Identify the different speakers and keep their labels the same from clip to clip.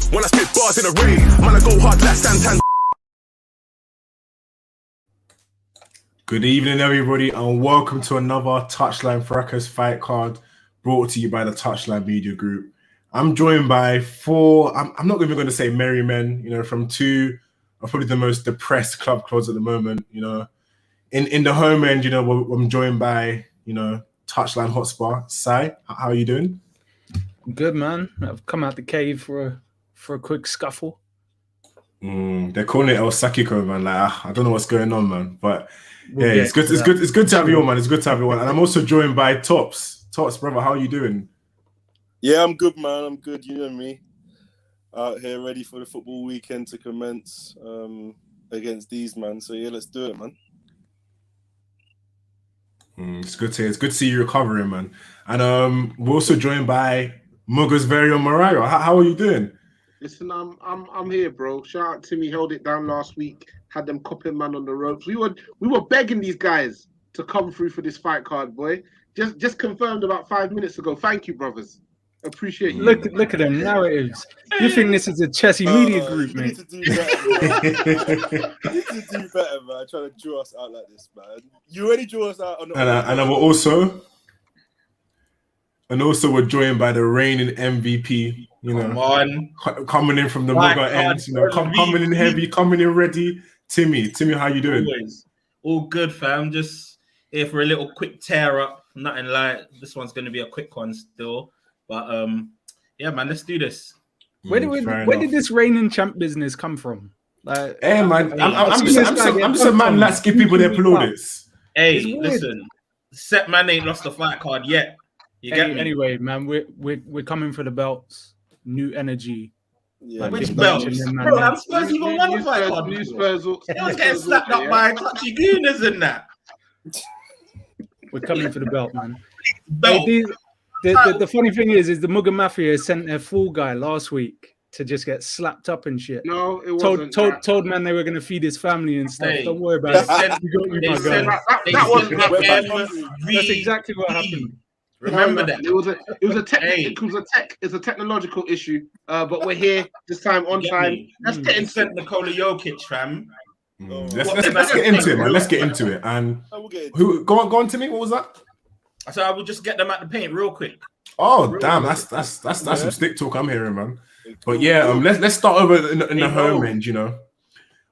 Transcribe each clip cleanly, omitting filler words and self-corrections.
Speaker 1: When I spit bars in a rave, man, I go hard like Santan.
Speaker 2: Good evening, everybody, and welcome to another Touchline Fracas fight card brought to you by the Touchline Media Group. I'm joined by four, I'm not even going to say merry men, from two of probably the most depressed club clothes at the moment, In the home end, I'm joined by, Touchline Hotspur. Sai, how are you doing?
Speaker 3: Good, man. I've come out the cave for a quick scuffle.
Speaker 2: They're calling it El Sakiko, man. Like, I don't know what's going on, man. But
Speaker 3: We'll
Speaker 2: it's good. It's good to have you on, man. It's good to have you on. And I'm also joined by Tops. Tops, brother, how are you doing?
Speaker 4: Yeah, I'm good, man. I'm good. You know me. Out here ready for the football weekend to commence against these, man. So yeah, let's do it, man.
Speaker 2: It's good to hear. It's good to see you recovering, man. And we're also joined by MUGA's very own Mariah. How are you doing?
Speaker 5: Listen, I'm here, bro. Shout out Timmy, held it down last week. Had them copping man on the ropes. We were begging these guys to come through for this fight card, boy. Just confirmed about 5 minutes ago. Thank you, brothers. Appreciate you.
Speaker 3: Look at them narratives. You think this is a Chelsea media group,
Speaker 4: you
Speaker 3: mate?
Speaker 4: need to do better, man. You need to do better, man. Trying to draw us out like this, man. You already drew us out on the
Speaker 2: and also we're joined by the reigning MVP, coming in from the MUGA end, coming in heavy, coming in ready. Timmy, how you doing?
Speaker 6: Always. All good, fam. Just here for a little quick tear up. Nothing like this one's going to be a quick one still. But yeah, man, let's do this.
Speaker 3: Where did this reigning champ business come from? Like,
Speaker 2: hey, man, I'm just a man that give people their plaudits.
Speaker 6: Hey, listen, Set man ain't lost the fight card yet. You get me?
Speaker 3: Anyway, man, we're coming for the belts. New energy.
Speaker 4: Yeah,
Speaker 6: which belts? Bro, I'm Spurs even won the fight card.
Speaker 5: New Spurs.
Speaker 6: I was getting slapped up by clutchy gooners and that.
Speaker 3: We're coming for the belt, man.
Speaker 6: Belt.
Speaker 3: Hey, the funny thing is the MUGA Mafia sent their fall guy last week to just get slapped up and shit.
Speaker 5: No, it wasn't.
Speaker 3: Told man they were going to feed his family and stuff.
Speaker 6: Hey,
Speaker 3: don't worry about it.
Speaker 5: That wasn't.
Speaker 3: That's exactly what happened.
Speaker 6: Remember that.
Speaker 5: It's a technological issue. But we're here this time on time.
Speaker 6: Let's get into Nikola Jokic, fam.
Speaker 2: Let's get into it, man. Let's get into it. And who? Go on, Timmy. What was that?
Speaker 6: So I will just get them at the paint real quick.
Speaker 2: Oh, damn! That's some stick talk I'm hearing, man. But yeah, let's start over in the home end.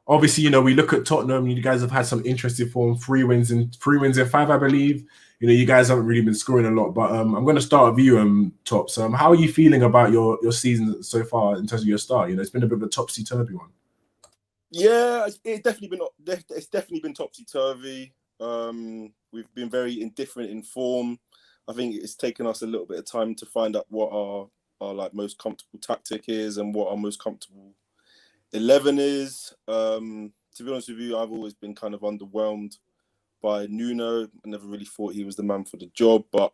Speaker 2: Obviously, we look at Tottenham. You guys have had some interesting form. 3 wins in 5, I believe. You guys haven't really been scoring a lot. But I'm going to start with you, Tops. How are you feeling about your season so far in terms of your start? It's been a bit of a topsy-turvy one.
Speaker 4: Yeah, it's definitely been topsy-turvy. We've been very indifferent in form. I think it's taken us a little bit of time to find out what our like most comfortable tactic is and what our most comfortable 11 is. To be honest with you, I've always been kind of underwhelmed by Nuno. I never really thought he was the man for the job, but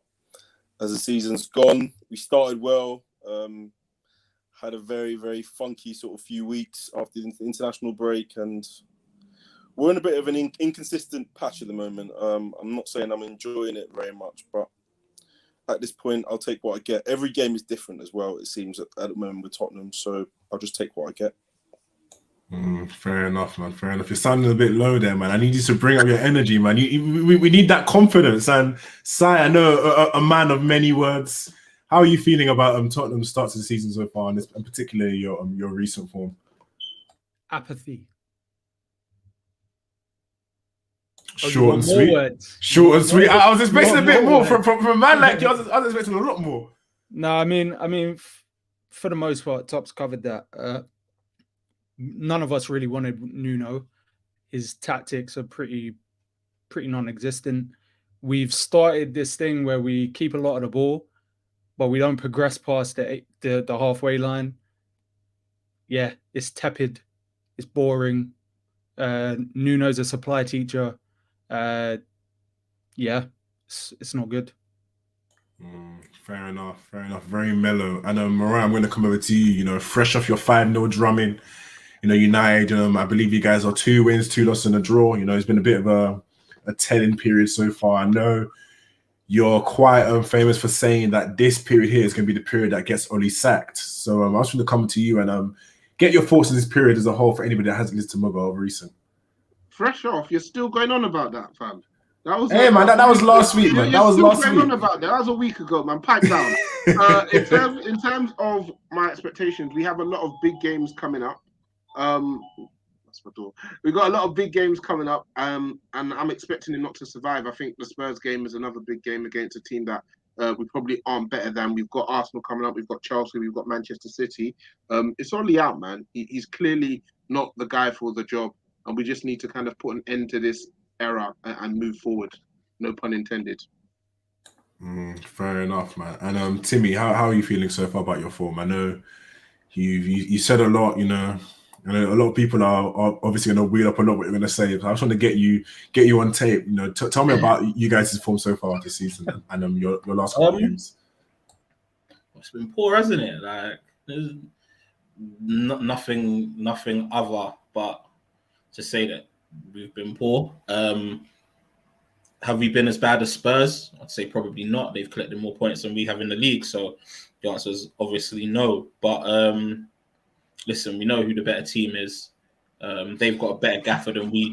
Speaker 4: as the season's gone, we started well. Had a very, very funky sort of few weeks after the international break, and we're in a bit of an inconsistent patch at the moment. I'm not saying I'm enjoying it very much, but at this point, I'll take what I get. Every game is different as well, it seems, at the moment with Tottenham, so I'll just take what I get.
Speaker 2: Fair enough, man. Fair enough. You're sounding a bit low there, man. I need you to bring up your energy, man. We need that confidence. And Sai, I know a man of many words. How are you feeling about Tottenham's start to the season so far, and particularly your recent form?
Speaker 3: Apathy.
Speaker 2: Short and sweet. Short and sweet. I was expecting a bit more from a man like you. I was expecting a lot more.
Speaker 3: No, I mean, for the most part, Tops covered that. None of us really wanted Nuno. His tactics are pretty non-existent. We've started this thing where we keep a lot of the ball, but we don't progress past the halfway line. Yeah, it's tepid. It's boring. Nuno's a supply teacher. Yeah, it's not good.
Speaker 2: Fair enough. Very mellow. And Mariah, I'm going to come over to you. Fresh off your 5-0 drumming. United. I believe you guys are 2 wins, 2 losses, and a draw. It's been a bit of a telling period so far. I know you're quite famous for saying that this period here is going to be the period that gets Oli sacked. So I was going to come to you and get your thoughts on this period as a whole for anybody that hasn't listened to MUGA over recent.
Speaker 5: Fresh off, you're still going on about that, fam. That was
Speaker 2: man, that was last week, man. That was last week.
Speaker 5: On about that. That was a week ago, man. Pipe down. In terms of my expectations, we have a lot of big games coming up. That's my door. We've got a lot of big games coming up, and I'm expecting him not to survive. I think the Spurs game is another big game against a team that we probably aren't better than. We've got Arsenal coming up. We've got Chelsea. We've got Manchester City. It's only out, man. He's clearly not the guy for the job, and we just need to kind of put an end to this era and move forward. No pun intended.
Speaker 2: Fair enough, man. And Timmy, how are you feeling so far about your form? I know you said a lot, you know. I know a lot of people are obviously going to wheel up a lot what you're going to say. But I just want to get you on tape. You know, tell me about you guys' form so far this season and your last couple of games.
Speaker 6: It's been poor, hasn't it? Like there's nothing other but to say that we've been poor. Have we been as bad as Spurs? I'd say probably not. They've collected more points than we have in the league, so the answer is obviously no. But listen, we know who the better team is. They've got a better gaffer than we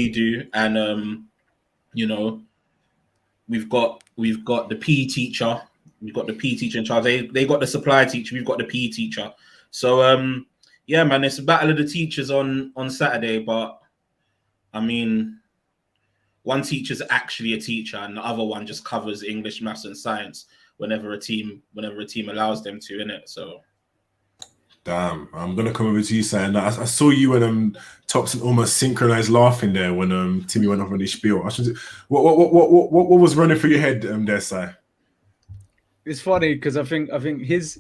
Speaker 6: do. And you know, we've got the PE teacher. We've got the PE teacher in charge. They got the supply teacher. We've got the PE teacher. So yeah, man, it's a battle of the teachers on Saturday. But I mean, one teacher's actually a teacher, and the other one just covers English, maths, and science whenever a team allows them to, innit? So.
Speaker 2: Damn, I'm gonna come over to you saying that I saw you and Thompson almost synchronized laughing there when Timmy went off on his spiel. What was running through your head there, Si?
Speaker 3: It's funny because I think his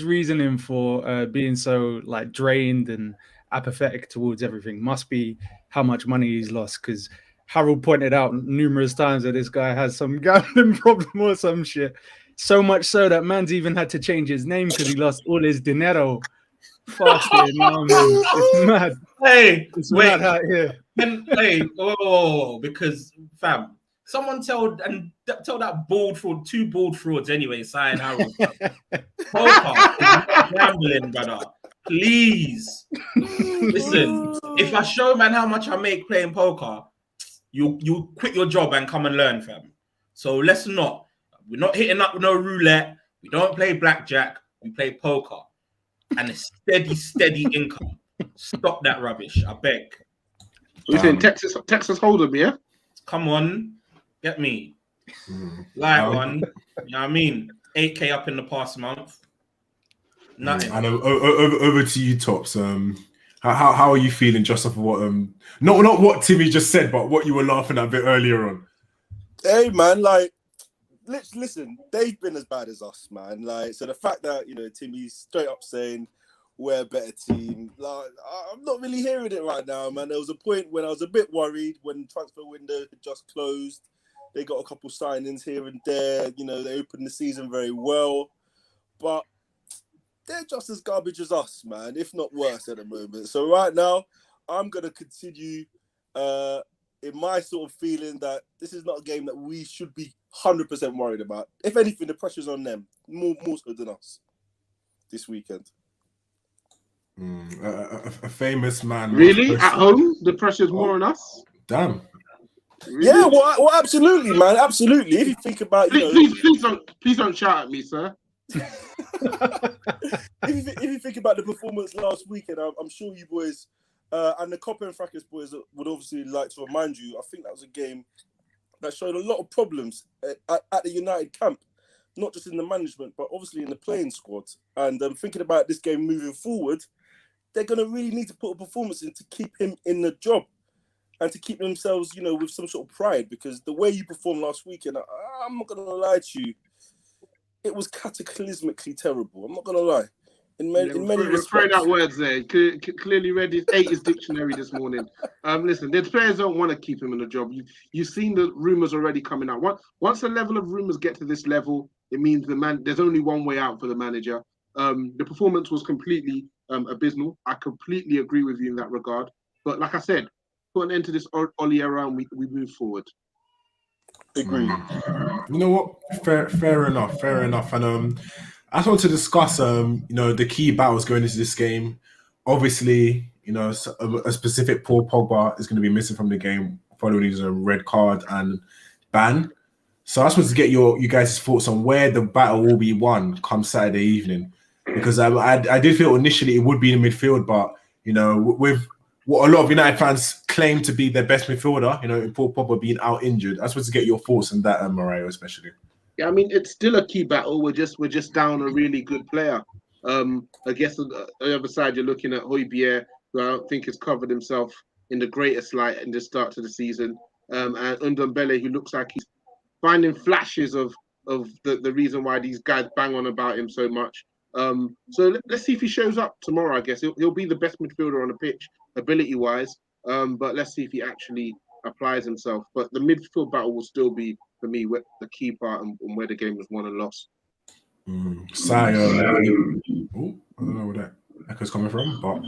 Speaker 3: reasoning for being so like drained and apathetic towards everything must be how much money he's lost. Because Harold pointed out numerous times that this guy has some gambling problem or some shit. So much so that man's even had to change his name because he lost all his dinero. Fasting now, man. It's mad.
Speaker 6: Hey,
Speaker 3: it's mad out here.
Speaker 6: Because fam, someone tell that bald fraud, two bald frauds anyway, sign Harold. Poker, gambling, brother. Please. Listen, if I show man how much I make playing poker, you quit your job and come and learn, fam. So let's not. We're not hitting up with no roulette. We don't play blackjack. We play poker. And a steady income. Stop that rubbish, I beg.
Speaker 5: We're saying Texas Hold'em, yeah?
Speaker 6: Come on. Get me. Light one. You know what I mean? 8K up in the past month. Nothing.
Speaker 2: And over to you, Tops. How are you feeling just off of what not what Timmy just said, but what you were laughing at a bit earlier on?
Speaker 4: Hey man, like listen, they've been as bad as us, man. Like, so the fact that, you know, Timmy's straight up saying we're a better team, like, I'm not really hearing it right now, man. There was a point when I was a bit worried when transfer window had just closed. They got a couple signings here and there. You know, they opened the season very well, but they're just as garbage as us, man, if not worse at the moment. So right now, I'm gonna continue in my sort of feeling that this is not a game that we should be 100% worried about. If anything, the pressure's on them more so than us this weekend.
Speaker 2: A famous man.
Speaker 5: Really? At home, the pressure's more on us?
Speaker 2: Damn.
Speaker 5: Really?
Speaker 4: Yeah, well, absolutely, man. Absolutely. If you think about,
Speaker 5: please don't shout at me, sir.
Speaker 4: if you think about the performance last weekend, I'm sure you boys and the Copper and Fracas boys would obviously like to remind you, I think that was a game that showed a lot of problems at the United camp, not just in the management, but obviously in the playing squad. And thinking about this game moving forward, they're going to really need to put a performance in to keep him in the job and to keep themselves, you know, with some sort of pride, because the way you performed last weekend, I'm not going to lie to you, it was cataclysmically terrible. I'm not going to lie. In many respects.
Speaker 5: Throwing out words there. Clearly read his dictionary this morning. Listen, the players don't want to keep him in the job. You've seen the rumours already coming out. Once the level of rumours get to this level, it means there's only one way out for the manager. The performance was completely abysmal. I completely agree with you in that regard. But like I said, put an end to this Oli era and we move forward.
Speaker 4: Agreed.
Speaker 2: You know what? Fair enough. Fair enough. And I just want to discuss the key battles going into this game. Obviously, a specific Paul Pogba is going to be missing from the game following his red card and ban. So I just wanted to get you guys' thoughts on where the battle will be won come Saturday evening, because I did feel initially it would be in midfield, but with what a lot of United fans claim to be their best midfielder, in Paul Pogba being out injured, I just wanted to get your thoughts on that, Mario, especially.
Speaker 5: Yeah, I mean, it's still a key battle. We're just down a really good player. I guess on the other side, you're looking at Højbjerg, who I don't think has covered himself in the greatest light in the start to the season, and Ndombele, who looks like he's finding flashes of the reason why these guys bang on about him so much. So let's see if he shows up tomorrow. I guess he'll be the best midfielder on the pitch, ability-wise. But let's see if he actually applies himself. But the midfield battle will still be, for me, the key part and where the game was won and lost.
Speaker 2: I don't know where that echo's coming from, but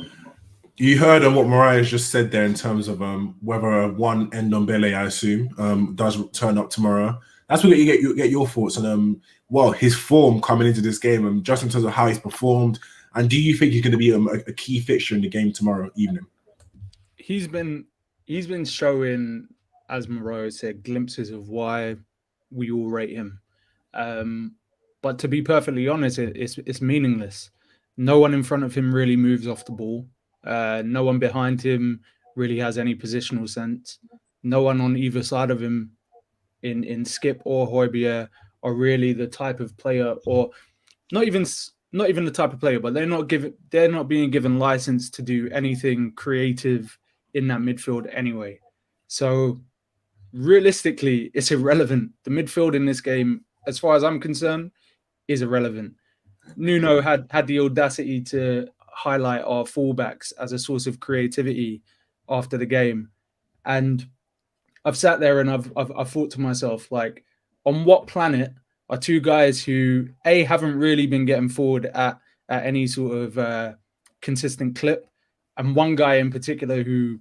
Speaker 2: you heard what Mariah's just said there in terms of whether one Ndombele, I assume, does turn up tomorrow. That's what you get your thoughts on his form coming into this game, just in terms of how he's performed. And do you think he's going to be a key fixture in the game tomorrow evening?
Speaker 3: He's been showing, as Moreau said, glimpses of why we all rate him. But to be perfectly honest, it's meaningless. No one in front of him really moves off the ball. No one behind him really has any positional sense. No one on either side of him, in Skip or Højbjerg, are really the type of player, or not even the type of player, but they're not being given license to do anything creative in that midfield anyway. So realistically, it's irrelevant. The midfield in this game, as far as I'm concerned, is irrelevant. Nuno had the audacity to highlight our fullbacks as a source of creativity after the game, and I've sat there and I've thought to myself, like, on what planet are two guys who haven't really been getting forward at any sort of consistent clip, and one guy in particular who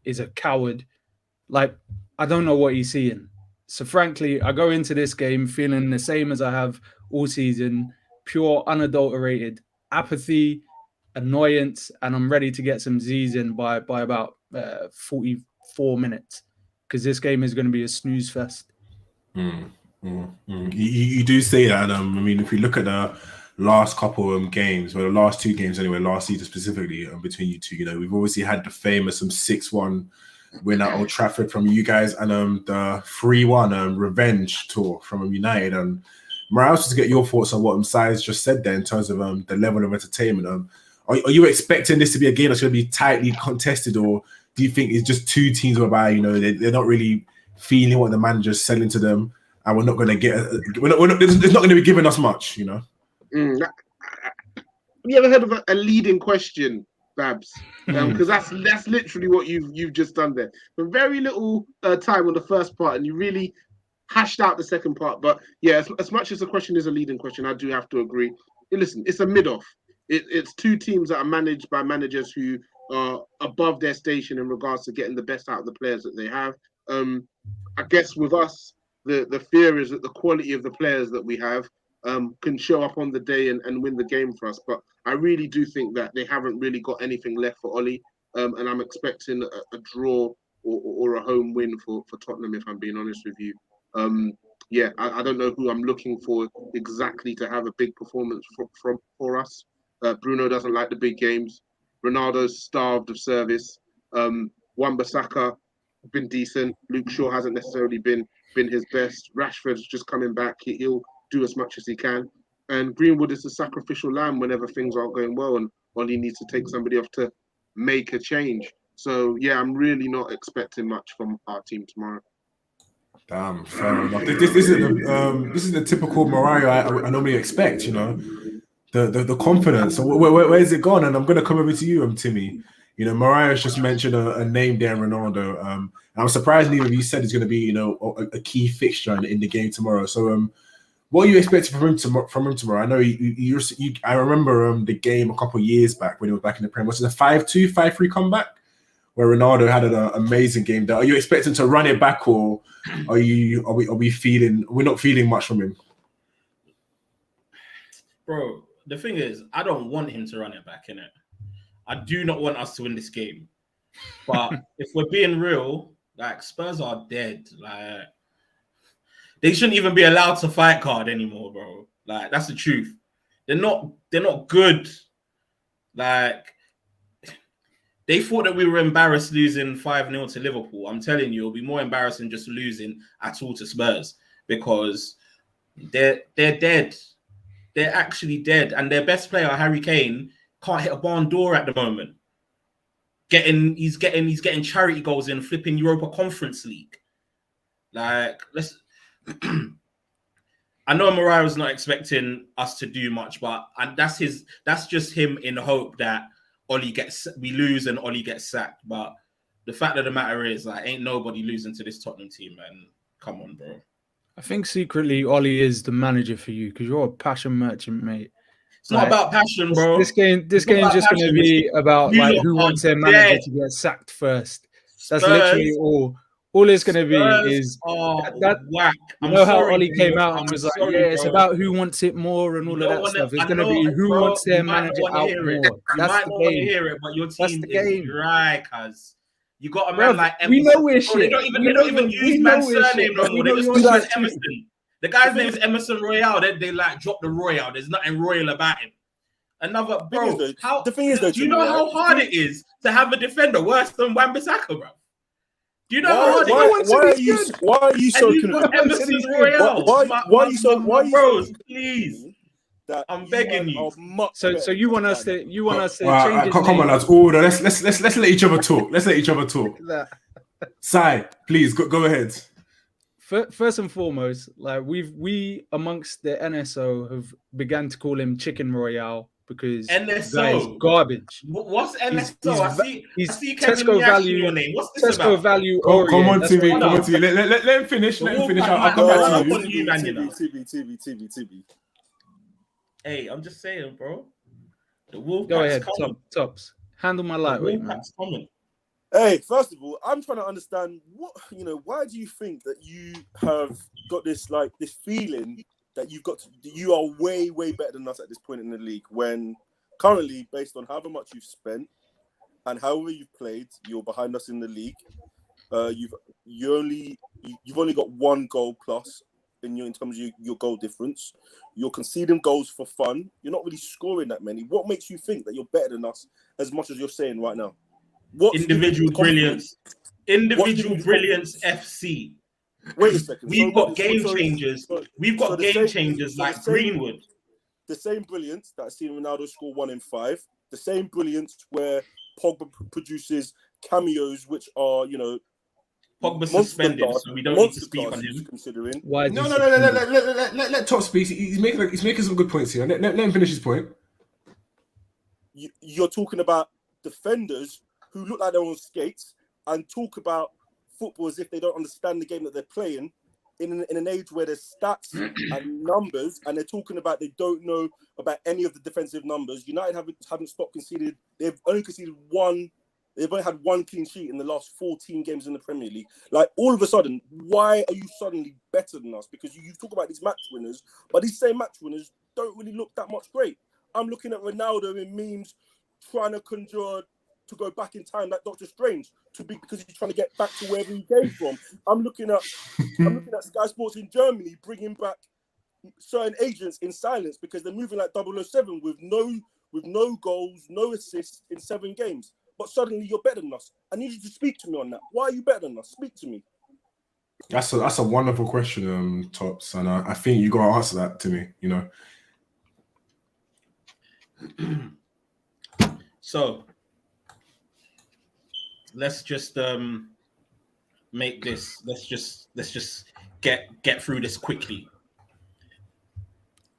Speaker 3: is a coward? Like, I don't know what he's seeing. So frankly, I go into this game feeling the same as I have all season: pure, unadulterated apathy, annoyance, and I'm ready to get some Z's in by about 44 minutes, because this game is going to be a snooze fest.
Speaker 2: You do say that, and I mean, if you look at the last couple of games, well, the last two games anyway, last season specifically, between you two, we've obviously had the famous 6-1 win at Old Trafford from you guys, and the 3-1 revenge tour from United. And Mariah, just to get your thoughts on what Size just said there in terms of the level of entertainment. Are you expecting this to be a game that's going to be tightly contested, or do you think it's just two teams whereby they're not really feeling what the manager's selling to them, and we're not going to get it's not going to be giving us much,
Speaker 5: Have you ever heard of a leading question, Babs? Because that's literally what you've just done there. For very little time on the first part, and you really hashed out the second part. But yeah, as much as the question is a leading question, I do have to agree. Listen, it's a mid-off. It's two teams that are managed by managers who are above their station in regards to getting the best out of the players that they have. I guess with us, the fear is that the quality of the players that we have can show up on the day and win the game for us. But I really do think that they haven't really got anything left for Ollie, and I'm expecting a draw or a home win for Tottenham, if I'm being honest with you. I don't know who I'm looking for exactly to have a big performance for us. Bruno doesn't like the big games. Ronaldo's starved of service. Wan-Bissaka been decent. Luke Shaw hasn't necessarily been his best. Rashford's just coming back. He'll do as much as he can. And Greenwood is the sacrificial lamb whenever things aren't going well, and Ollie needs to take somebody off to make a change. So yeah, I'm really not expecting much from our team tomorrow.
Speaker 2: Damn, fair enough. This is the typical Mariah I normally expect. The confidence. So where is it gone? And I'm going to come over to you, Timmy. Mariah's just mentioned a name there, Ronaldo. And I'm surprised neither of you said he's going to be, a key fixture in the game tomorrow. So, what are you expecting from him tomorrow? I know I remember the game a couple of years back when he was back in the Premier. Was it a 5-2, 5-3 comeback where Ronaldo had an amazing game. Are you expecting to run it back, or are we feeling we're not feeling much from him?
Speaker 6: Bro, the thing is, I don't want him to run it back, innit? I do not want us to win this game. But if we're being real, like Spurs are dead. Like they shouldn't even be allowed to fight card anymore, bro. Like that's the truth. They're not good. Like they thought that we were embarrassed losing 5-0 to Liverpool. I'm telling you, it'll be more embarrassing just losing at all to Spurs because they're dead. They're actually dead, and their best player, Harry Kane, can't hit a barn door at the moment. He's getting charity goals in flipping Europa Conference League. Like I know Mariah's not expecting us to do much, but that's just him in hope that we lose and Ollie gets sacked. But the fact of the matter is, like, ain't nobody losing to this Tottenham team, man. Come on, bro.
Speaker 3: I think secretly Ollie is the manager for you because you're a passion merchant, mate.
Speaker 6: It's not about passion, bro.
Speaker 3: This game's just going to be about like who wants their manager to get sacked first. That's literally all. All it's going to be is that
Speaker 6: whack.
Speaker 3: You know how Ollie came out and was like, yeah, it's about who wants it more and all of that stuff. It's going to be who wants their manager out more.
Speaker 6: You might not want to hear it, but your team is dry, cuz. You got a man like Emerson.
Speaker 3: We know we're shit.
Speaker 6: They don't even use man's surname no more. They just use Emerson. The guy's name is Emerson Royale. They like drop the Royale. There's nothing royal about him. Another bro.
Speaker 4: The thing is, though,
Speaker 6: do you know how hard it is to have a defender worse than Wan-Bissaka, bro? Do you know how hard it is?
Speaker 4: Why are you so convinced?
Speaker 6: Emerson Royale.
Speaker 4: Why are you so?
Speaker 6: Bros, please. I'm begging you.
Speaker 3: So you want us to change his
Speaker 2: come on, lads. Order. Let's let each other talk. Let's let each other talk. Sai, please go ahead.
Speaker 3: First and foremost, like we amongst the NSO have begun to call him Chicken Royale because
Speaker 6: NSO
Speaker 3: is garbage.
Speaker 6: What's NSO?
Speaker 3: He's
Speaker 6: Tesco
Speaker 3: value.
Speaker 6: Your name. What's this
Speaker 3: Tesco
Speaker 6: about?
Speaker 3: value.
Speaker 2: Come on to me. Let him finish. I'll come back to you.
Speaker 4: TV.
Speaker 6: Hey, I'm just saying, bro. The Wolfpack's
Speaker 3: Go ahead,
Speaker 6: coming.
Speaker 3: Tops. Handle my lightweight, man.
Speaker 6: Coming.
Speaker 4: Hey, first of all, I'm trying to understand why do you think that you have got this feeling that you are way, way better than us at this point in the league when currently, based on however much you've spent and however you've played, you're behind us in the league. You've only got one goal plus in terms of your goal difference. You're conceding goals for fun. You're not really scoring that many. What makes you think that you're better than us as much as you're saying right now?
Speaker 6: Individual brilliance FC.
Speaker 4: Wait a second.
Speaker 6: We've got game changers. We've got game changers like Greenwood.
Speaker 4: The same brilliance that I've seen Ronaldo score 1 in 5. The same brilliance where Pogba produces cameos, which are
Speaker 6: Pogba suspended, so we don't need to speak on him.
Speaker 4: Considering
Speaker 2: no. Let Top speak. He's making some good points here. Let him finish his point.
Speaker 4: You're talking about defenders who look like they're on skates and talk about football as if they don't understand the game that they're playing in an age where there's stats and numbers, and they're talking about they don't know about any of the defensive numbers. United haven't stopped conceded. They've only conceded one. They've only had one clean sheet in the last 14 games in the Premier League. Like, all of a sudden, why are you suddenly better than us? Because you talk about these match winners, but these same match winners don't really look that much great. I'm looking at Ronaldo in memes trying to conjure to go back in time like Doctor Strange because he's trying to get back to wherever he came from. I'm looking at Sky Sports in Germany bringing back certain agents in silence because they're moving like 007 with no goals, no assists in 7 games. But suddenly you're better than us. I need you to speak to me on that. Why are you better than us? Speak to me.
Speaker 2: That's a wonderful question, Tops, and I think you got to answer that to me.
Speaker 6: So let's just make this. Let's just get through this quickly.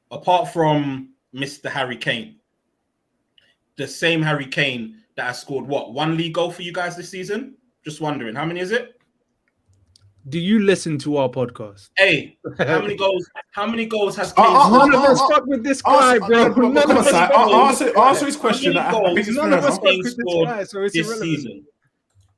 Speaker 6: Apart from Mr. Harry Kane, the same Harry Kane that has scored 1 league goal for you guys this season? Just wondering, how many is it?
Speaker 3: Do you listen to our podcast?
Speaker 6: Hey, how many goals has Kane
Speaker 3: scored? None of us fuck with this guy, bro.
Speaker 2: Answer his question.
Speaker 3: None of us fuck with this guy, so it's
Speaker 6: this
Speaker 3: irrelevant.
Speaker 6: Season.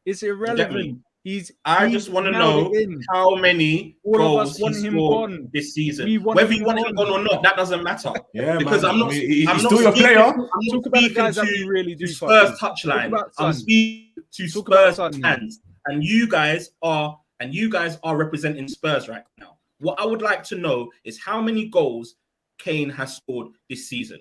Speaker 3: It's
Speaker 6: You get me?
Speaker 3: irrelevant.
Speaker 6: I just want to know how many
Speaker 3: All of
Speaker 6: goals
Speaker 3: us
Speaker 6: he
Speaker 3: want him
Speaker 6: scored
Speaker 3: gone.
Speaker 6: this season.
Speaker 3: We want
Speaker 6: Whether
Speaker 3: him
Speaker 6: you want him
Speaker 3: gone.
Speaker 6: gone or not, that doesn't matter.
Speaker 2: Yeah,
Speaker 6: Because
Speaker 2: man.
Speaker 6: I'm not.
Speaker 2: I mean,
Speaker 6: I'm
Speaker 2: he's
Speaker 6: not
Speaker 2: still your
Speaker 6: speaking,
Speaker 2: player.
Speaker 6: I'm not
Speaker 3: Talk about the
Speaker 6: speaking
Speaker 3: guys that
Speaker 6: to
Speaker 3: we really do fuck
Speaker 6: Spurs
Speaker 3: with.
Speaker 6: touchline.
Speaker 3: Talk about
Speaker 6: I'm
Speaker 3: Son.
Speaker 6: speaking to
Speaker 3: Talk about
Speaker 6: Spurs
Speaker 3: Son,
Speaker 6: fans, and you guys are representing Spurs right now. What I would like to know is how many goals Kane has scored this season.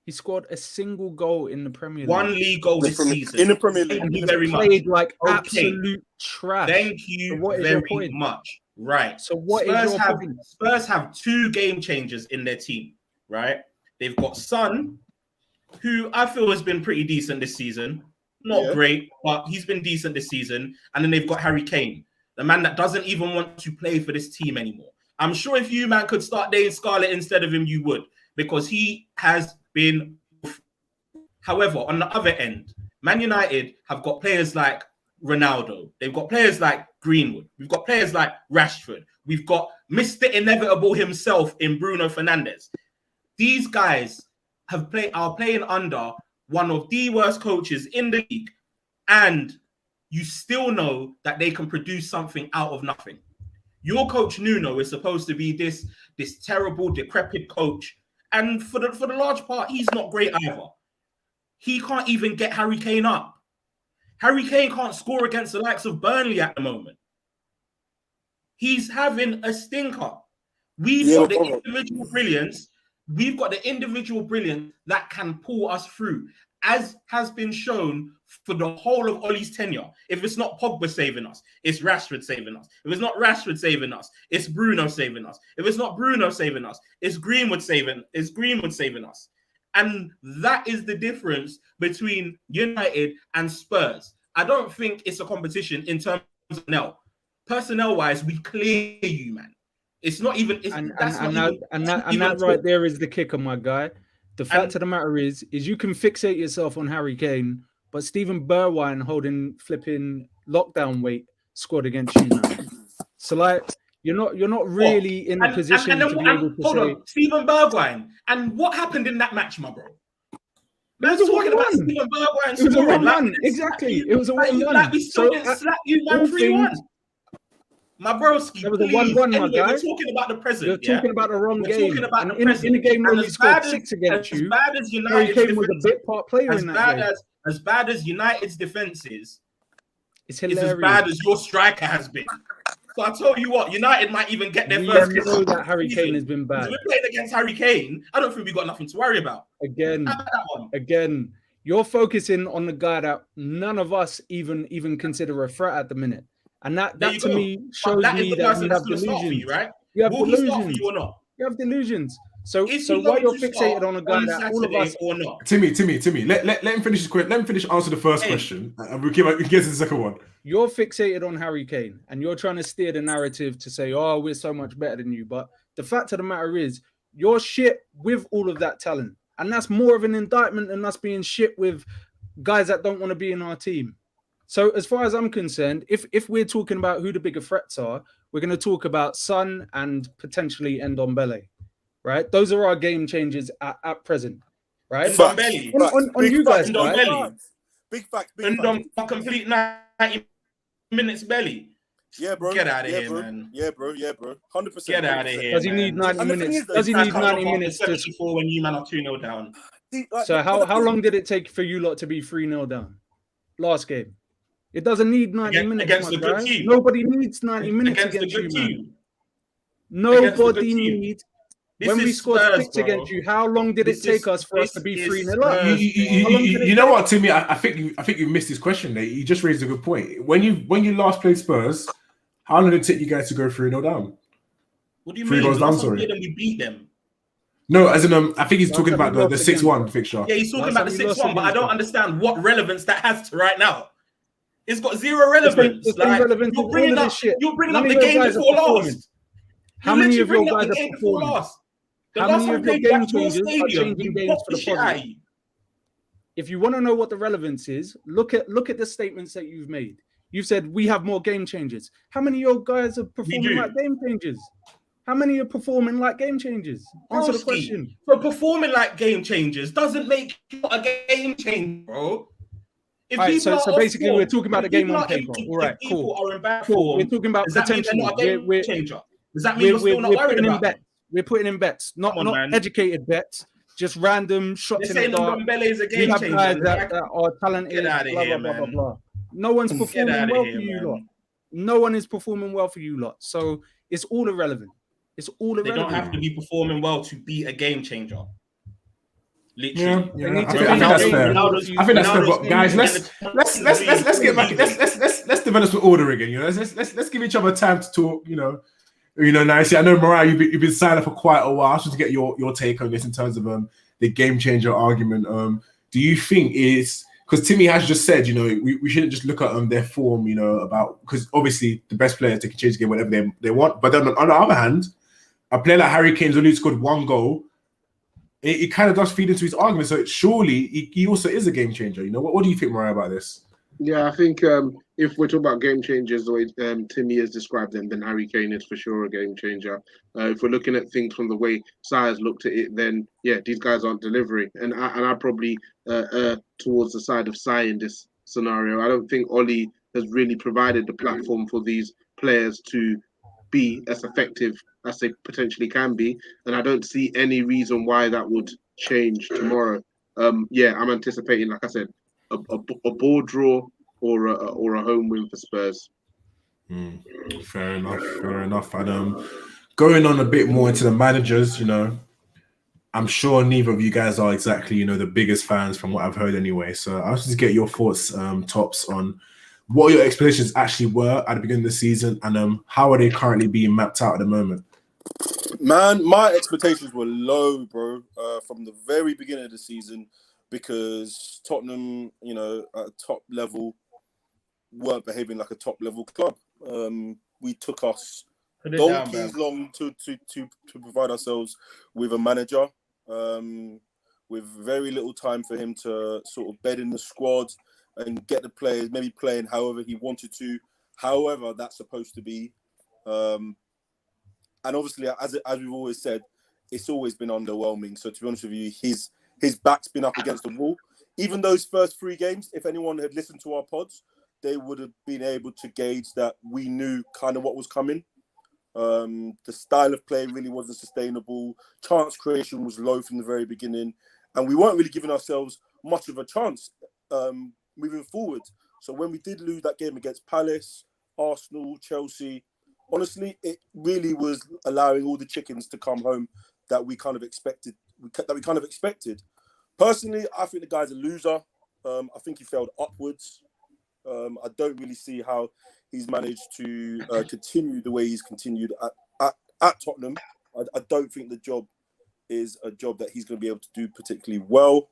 Speaker 3: He scored a single goal in the Premier League.
Speaker 6: One league goal this season.
Speaker 4: In the Premier League.
Speaker 6: Thank you
Speaker 3: He's
Speaker 6: very much.
Speaker 3: played like
Speaker 6: Okay.
Speaker 3: absolute trash.
Speaker 6: Thank you
Speaker 3: So what is your
Speaker 6: very
Speaker 3: point?
Speaker 6: much. Right.
Speaker 3: So what is your point?
Speaker 6: Spurs have 2 game changers in their team, right? They've got Son, who I feel has been pretty decent this season. Not great, but he's been decent this season. And then they've got Harry Kane, the man that doesn't even want to play for this team anymore. I'm sure if you, man, could start Dane Scarlett instead of him, you would, because he has been. However, on the other end, Man United have got players like Ronaldo. They've got players like Greenwood. We've got players like Rashford. We've got Mr. Inevitable himself in Bruno Fernandes. These guys are playing under one of the worst coaches in the league, and you still know that they can produce something out of nothing. Your coach Nuno is supposed to be this terrible, decrepit coach, and for the large part, he's not great either. He can't even get Harry Kane up. Harry Kane can't score against the likes of Burnley at the moment. He's having a stinker. We've got the individual brilliance. We've got the individual brilliance that can pull us through, as has been shown for the whole of Ollie's tenure. If it's not Pogba saving us, it's Rashford saving us. If it's not Rashford saving us, it's Bruno saving us. If it's not Bruno saving us, it's Greenwood saving us. And that is the difference between United and Spurs. I don't think it's a competition in terms of personnel-wise. We clear you, man. It's not even.
Speaker 3: That right there is the kicker, my guy. The fact of the matter is you can fixate yourself on Harry Kane, but Stephen Bergwijn holding flipping lockdown weight scored against you, man. So like. You're not really in a position to be able to say...
Speaker 6: on, Stephen Bergwijn. And what happened in that match, my bro?
Speaker 3: It was a 1-1. It was a 1-1. Exactly. It was a 1-1.
Speaker 6: Like we still didn't slap you, man, 3-1. My broski,
Speaker 3: it was a 1-1, my guy.
Speaker 6: We're talking about the present.
Speaker 3: You're talking about the wrong game.
Speaker 6: Talking about the
Speaker 3: present. In a game where we scored 6 against you, Harry Kane was a bit part player in that game.
Speaker 6: As bad as United's defense is,
Speaker 3: it's hilarious.
Speaker 6: As bad as your striker has been. So I tell you what, United might even get their first.
Speaker 3: We know that Harry Kane has been bad.
Speaker 6: If we played against Harry Kane, I don't think we got nothing to worry about.
Speaker 3: Again, you're focusing on the guy that none of us even consider a threat at the minute, and that to me shows me that you have delusions.
Speaker 6: Right?
Speaker 3: You have
Speaker 6: delusions. He start for you or not?
Speaker 3: You have delusions. So while you're fixated on a guy that all of us
Speaker 6: or not,
Speaker 2: Timmy, let him finish his question. Let him finish answer the first question, and we get to the second one.
Speaker 3: You're fixated on Harry Kane, and you're trying to steer the narrative to say, "Oh, we're so much better than you." But the fact of the matter is, you're shit with all of that talent, and that's more of an indictment than us being shit with guys that don't want to be in our team. So, as far as I'm concerned, if we're talking about who the bigger threats are, we're going to talk about Son and potentially Ndombele. Right, those are our game changers at present, right? On you guys,
Speaker 4: big fact.
Speaker 6: Complete 90 minutes belly.
Speaker 4: Yeah, bro.
Speaker 6: Get out of here,
Speaker 4: bro.
Speaker 6: man.
Speaker 4: Yeah, bro. 100%.
Speaker 6: Get out of here.
Speaker 3: Does he need 90 minutes? Does he need 90 minutes to
Speaker 6: score when you man are 2-0 down?
Speaker 3: So how long did it take for you lot to be 3-0 down last game? It doesn't need 90 minutes
Speaker 6: against the good team.
Speaker 3: Nobody needs 90 minutes against you, man. Nobody needs. When we scored 6 against you, how long did it take us for us to be 3-0 up?
Speaker 2: You know what, Timmy? I think you missed this question there. You just raised a good point. When you last played Spurs, how long did it take you guys to go 3-0 down?
Speaker 6: What do you
Speaker 2: 3
Speaker 6: mean?
Speaker 2: goals down, sorry.
Speaker 6: We beat them.
Speaker 2: No, as in I think he's talking about the 6-1 fixture.
Speaker 6: Yeah, he's talking about the 6-1, but I don't understand what relevance that has to right now. It's got zero relevance. You're bringing up the game before last.
Speaker 3: How many of your guys are performing? How many of your game changers are changing games for the positive? If you want to know what the relevance is, look at the statements that you've made. You've said we have more game changers. How many of your guys are performing like game changers? How many are performing like game changers? Answer the question.
Speaker 6: But performing like game changers doesn't make you a game changer, bro. If
Speaker 3: All right,
Speaker 6: people
Speaker 3: so
Speaker 6: are off
Speaker 3: basically, we're
Speaker 6: form,
Speaker 3: talking about the
Speaker 6: if
Speaker 3: game
Speaker 6: people
Speaker 3: on
Speaker 6: are
Speaker 3: paper.
Speaker 6: if,
Speaker 3: All
Speaker 6: if
Speaker 3: right,
Speaker 6: people
Speaker 3: cool.
Speaker 6: are in bad
Speaker 3: Cool. We're
Speaker 6: form,
Speaker 3: talking about
Speaker 6: does that mean they're
Speaker 3: potentially.
Speaker 6: not a game changer? Does that mean
Speaker 3: We're,
Speaker 6: you're still
Speaker 3: we're,
Speaker 6: not
Speaker 3: we're
Speaker 6: worried
Speaker 3: putting in
Speaker 6: about them?
Speaker 3: bets. We're putting in bets, not
Speaker 6: Come on, man.
Speaker 3: educated bets, just random shots
Speaker 6: They're
Speaker 3: in the
Speaker 6: saying
Speaker 3: dark.
Speaker 6: Ndombele is a
Speaker 3: We
Speaker 6: game
Speaker 3: have
Speaker 6: changer.
Speaker 3: guys
Speaker 6: And
Speaker 3: that are talented.
Speaker 6: Get out of
Speaker 3: Blah
Speaker 6: here,
Speaker 3: blah blah blah
Speaker 6: man.
Speaker 3: blah. No one's
Speaker 6: Get
Speaker 3: performing
Speaker 6: out of
Speaker 3: well
Speaker 6: here,
Speaker 3: for you lot.
Speaker 6: man.
Speaker 3: No one is performing well for you lot. So it's all irrelevant. It's all
Speaker 6: They
Speaker 3: irrelevant.
Speaker 6: don't have to be performing well to be a game changer.
Speaker 2: Yeah,
Speaker 6: Literally.
Speaker 3: They need
Speaker 2: I
Speaker 3: to
Speaker 2: think,
Speaker 3: be
Speaker 2: I think that's
Speaker 3: in
Speaker 2: fair.
Speaker 3: in order for you
Speaker 2: I think
Speaker 3: to
Speaker 2: that's fair.
Speaker 6: Ronaldo's
Speaker 2: But guys,
Speaker 6: in
Speaker 2: let's get back. Let's develop some order again. You know, let's give each other time to talk. Nicely. I know Mariah, you've been silent for quite a while. I just want to get your take on this in terms of the game changer argument. Do you think is because Timmy has just said, we shouldn't just look at their form, about because obviously the best players they can change the game whatever they want. But then on the other hand, a player like Harry Kane's only scored one goal. It kind of does feed into his argument. So surely he also is a game changer. What do you think, Mariah, about this?
Speaker 5: Yeah, I think if we're talking about game changers, the way Timmy has described them, then Harry Kane is for sure a game changer. If we're looking at things from the way Sire's looked at it, then yeah, these guys aren't delivering. And I probably towards the side of Sire in this scenario. I don't think Ollie has really provided the platform for these players to be as effective as they potentially can be. And I don't see any reason why that would change tomorrow. Yeah, I'm anticipating, like I said, a ball draw or a home win for Spurs.
Speaker 2: Fair enough. And going on a bit more into the managers, I'm sure neither of you guys are exactly, the biggest fans from what I've heard anyway. So I'll just get your thoughts, Tops, on what your expectations actually were at the beginning of the season and how are they currently being mapped out at the moment?
Speaker 4: Man, my expectations were low, bro, from the very beginning of the season because Tottenham, at a top level, weren't behaving like a top level club. We took us donkeys long to provide ourselves with a manager, with very little time for him to sort of bed in the squad and get the players maybe playing however he wanted to, however that's supposed to be. And obviously, as we've always said, it's always been underwhelming. So to be honest with you, his back's been up against the wall. Even those first 3 games, if anyone had listened to our pods, they would have been able to gauge that we knew kind of what was coming. The style of play really wasn't sustainable. Chance creation was low from the very beginning. And we weren't really giving ourselves much of a chance moving forward. So when we did lose that game against Palace, Arsenal, Chelsea, honestly, it really was allowing all the chickens to come home that we kind of expected. Personally, I think the guy's a loser. I think he failed upwards. I don't really see how he's managed to continue the way he's continued at Tottenham. I don't think the job is a job that he's going to be able to do particularly well.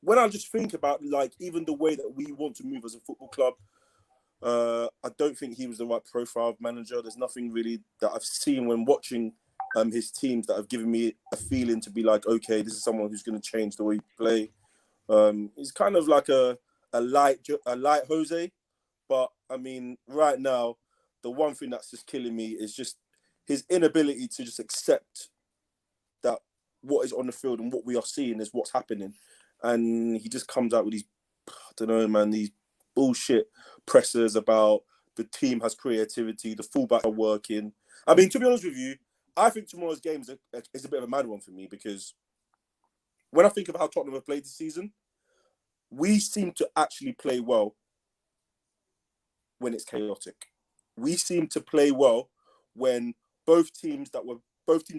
Speaker 4: When I just think about even the way that we want to move as a football club, I don't think he was the right profile of manager. There's nothing really that I've seen when watching his teams that have given me a feeling to be like, okay, this is someone who's going to change the way you play. He's kind of like a light Jose, but I mean, right now, the one thing that's just killing me is just his inability to just accept that what is on the field and what we are seeing is what's happening, and he just comes out with these, I don't know, man, these bullshit pressers about the team has creativity, the fullback are working. I mean, to be honest with you, I think tomorrow's game is a bit of a mad one for me because when I think of how Tottenham have played this season, we seem to actually play well when it's chaotic. We seem to play well when both teams that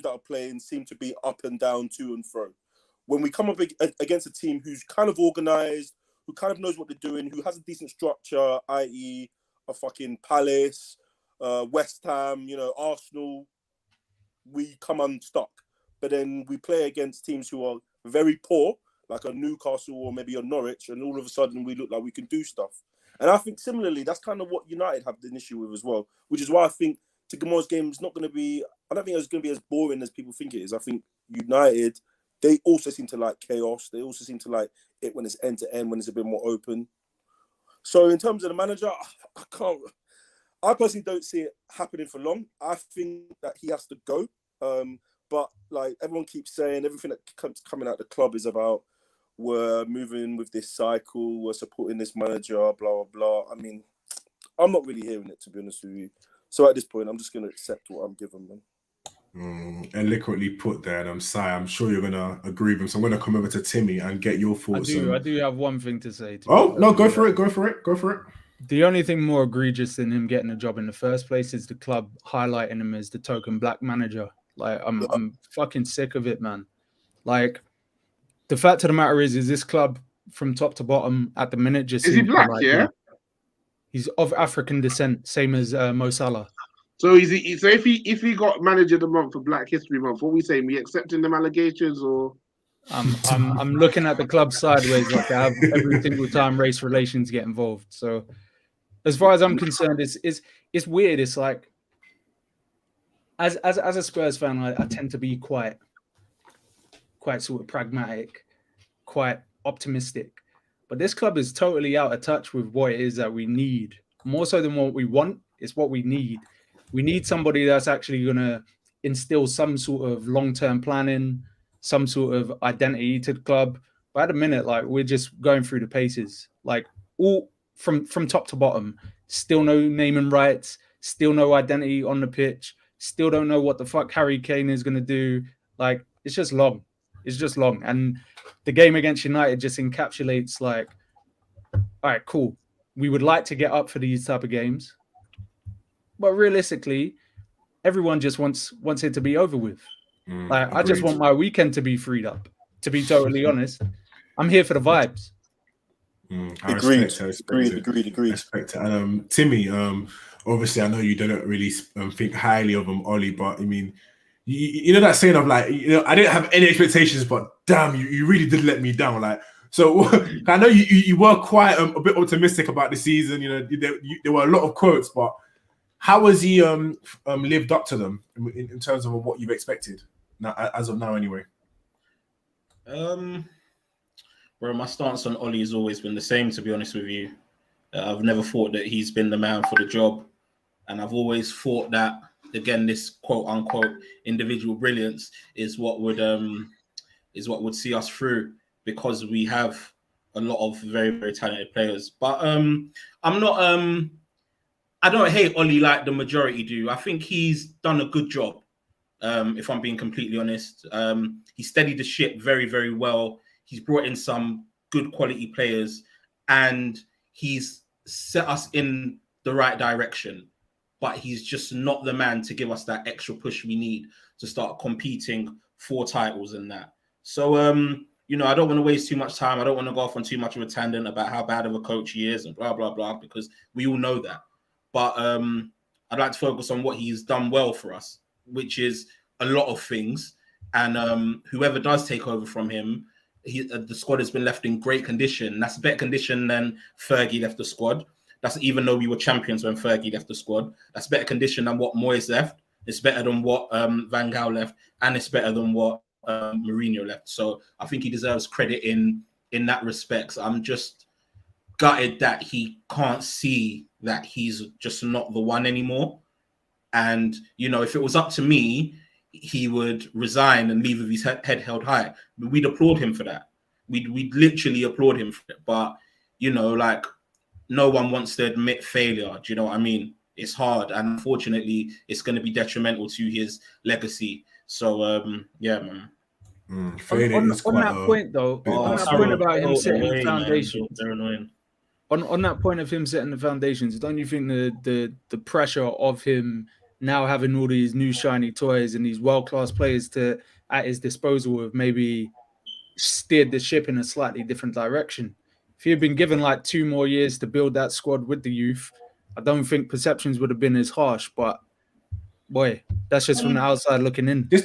Speaker 4: are playing seem to be up and down, to and fro. When we come up against a team who's kind of organised, who kind of knows what they're doing, who has a decent structure, i.e. a fucking Palace, West Ham, Arsenal, we come unstuck. But then we play against teams who are very poor, like a Newcastle or maybe a Norwich, and all of a sudden we look like we can do stuff. And I think similarly, that's kind of what United have an issue with as well, which is why I think tomorrow's game is not going to be, I don't think it's going to be as boring as people think it is. I think United, they also seem to like chaos. They also seem to like it when it's end to end, when it's a bit more open. So in terms of the manager, I personally don't see it happening for long. I think that he has to go. But like everyone keeps saying, everything that comes coming out of the club is about, we're moving with this cycle, we're supporting this manager, blah, blah, blah. I mean, I'm not really hearing it, to be honest with you. So at this point, I'm just going to accept what I'm given, man.
Speaker 2: Eloquently put there, and I'm sure you're gonna agree with him. So I'm gonna come over to Timmy and get your thoughts.
Speaker 3: I do have one thing to say.
Speaker 2: Oh no, go for it.
Speaker 3: The only thing more egregious than him getting a job in the first place is the club highlighting him as the token black manager. Like, I'm fucking sick of it, man. Like, the fact of the matter is this club from top to bottom at the minute just
Speaker 5: is he black? Yeah,
Speaker 3: he's of African descent, same as Mo Salah.
Speaker 5: So if he got manager of the month for Black History Month, what are we saying? We accepting them allegations, or
Speaker 3: I'm looking at the club sideways, like I have every single time race relations get involved. So as far as I'm concerned, it's weird. It's like as a Spurs fan, I tend to be quite sort of pragmatic, quite optimistic. But this club is totally out of touch with what it is that we need. More so than what we want, it's what we need. We need somebody that's actually going to instill some sort of long-term planning, some sort of identity to the club. But at the minute, like, we're just going through the paces, like all from top to bottom. Still no naming rights, still no identity on the pitch, still don't know what the fuck Harry Kane is going to do. Like, it's just long. It's just long. And the game against United just encapsulates, like, all right, cool. We would like to get up for these type of games. But realistically, everyone just wants it to be over with. Like, I just want my weekend to be freed up, to be totally honest. I'm here for the vibes.
Speaker 4: Agreed.
Speaker 2: Respect it. Timmy, obviously, I know you don't really think highly of Ollie, but I mean, you know that saying of like, I didn't have any expectations, but damn, you really did let me down. Like, so I know you were quite a bit optimistic about the season. There were a lot of quotes, but how has he lived up to them in terms of what you've expected now, as of now, anyway?
Speaker 6: Well, my stance on Ollie has always been the same, to be honest with you. I've never thought that he's been the man for the job, and I've always thought that, again, this quote unquote individual brilliance is what would see us through, because we have a lot of very, very talented players. But I don't hate Ollie like the majority do. I think he's done a good job, if I'm being completely honest. He steadied the ship very, very well. He's brought in some good quality players, and he's set us in the right direction. But he's just not the man to give us that extra push we need to start competing for titles and that. So, I don't want to waste too much time. I don't want to go off on too much of a tangent about how bad of a coach he is and blah, blah, blah, because we all know that. But I'd like to focus on what he's done well for us, which is a lot of things. And whoever does take over from him, the squad has been left in great condition. That's better condition than Fergie left the squad. That's even though we were champions when Fergie left the squad. That's better condition than what Moyes left. It's better than what Van Gaal left. And it's better than what Mourinho left. So I think he deserves credit in that respect. So I'm just gutted that he can't see that he's just not the one anymore. And, if it was up to me, he would resign and leave with his head held high. We'd applaud him for that. We'd literally applaud him for it. But, like, no one wants to admit failure. Do you know what I mean? It's hard. And unfortunately, it's going to be detrimental to his legacy. So, yeah, man.
Speaker 3: On that point, though, on that point about him setting foundations, on that point of him setting the foundations, don't you think the pressure of him now having all these new shiny toys and these world-class players at his disposal have maybe steered the ship in a slightly different direction? If he had been given like 2 more years to build that squad with the youth, I don't think perceptions would have been as harsh. But boy, that's just from the outside looking in.
Speaker 2: I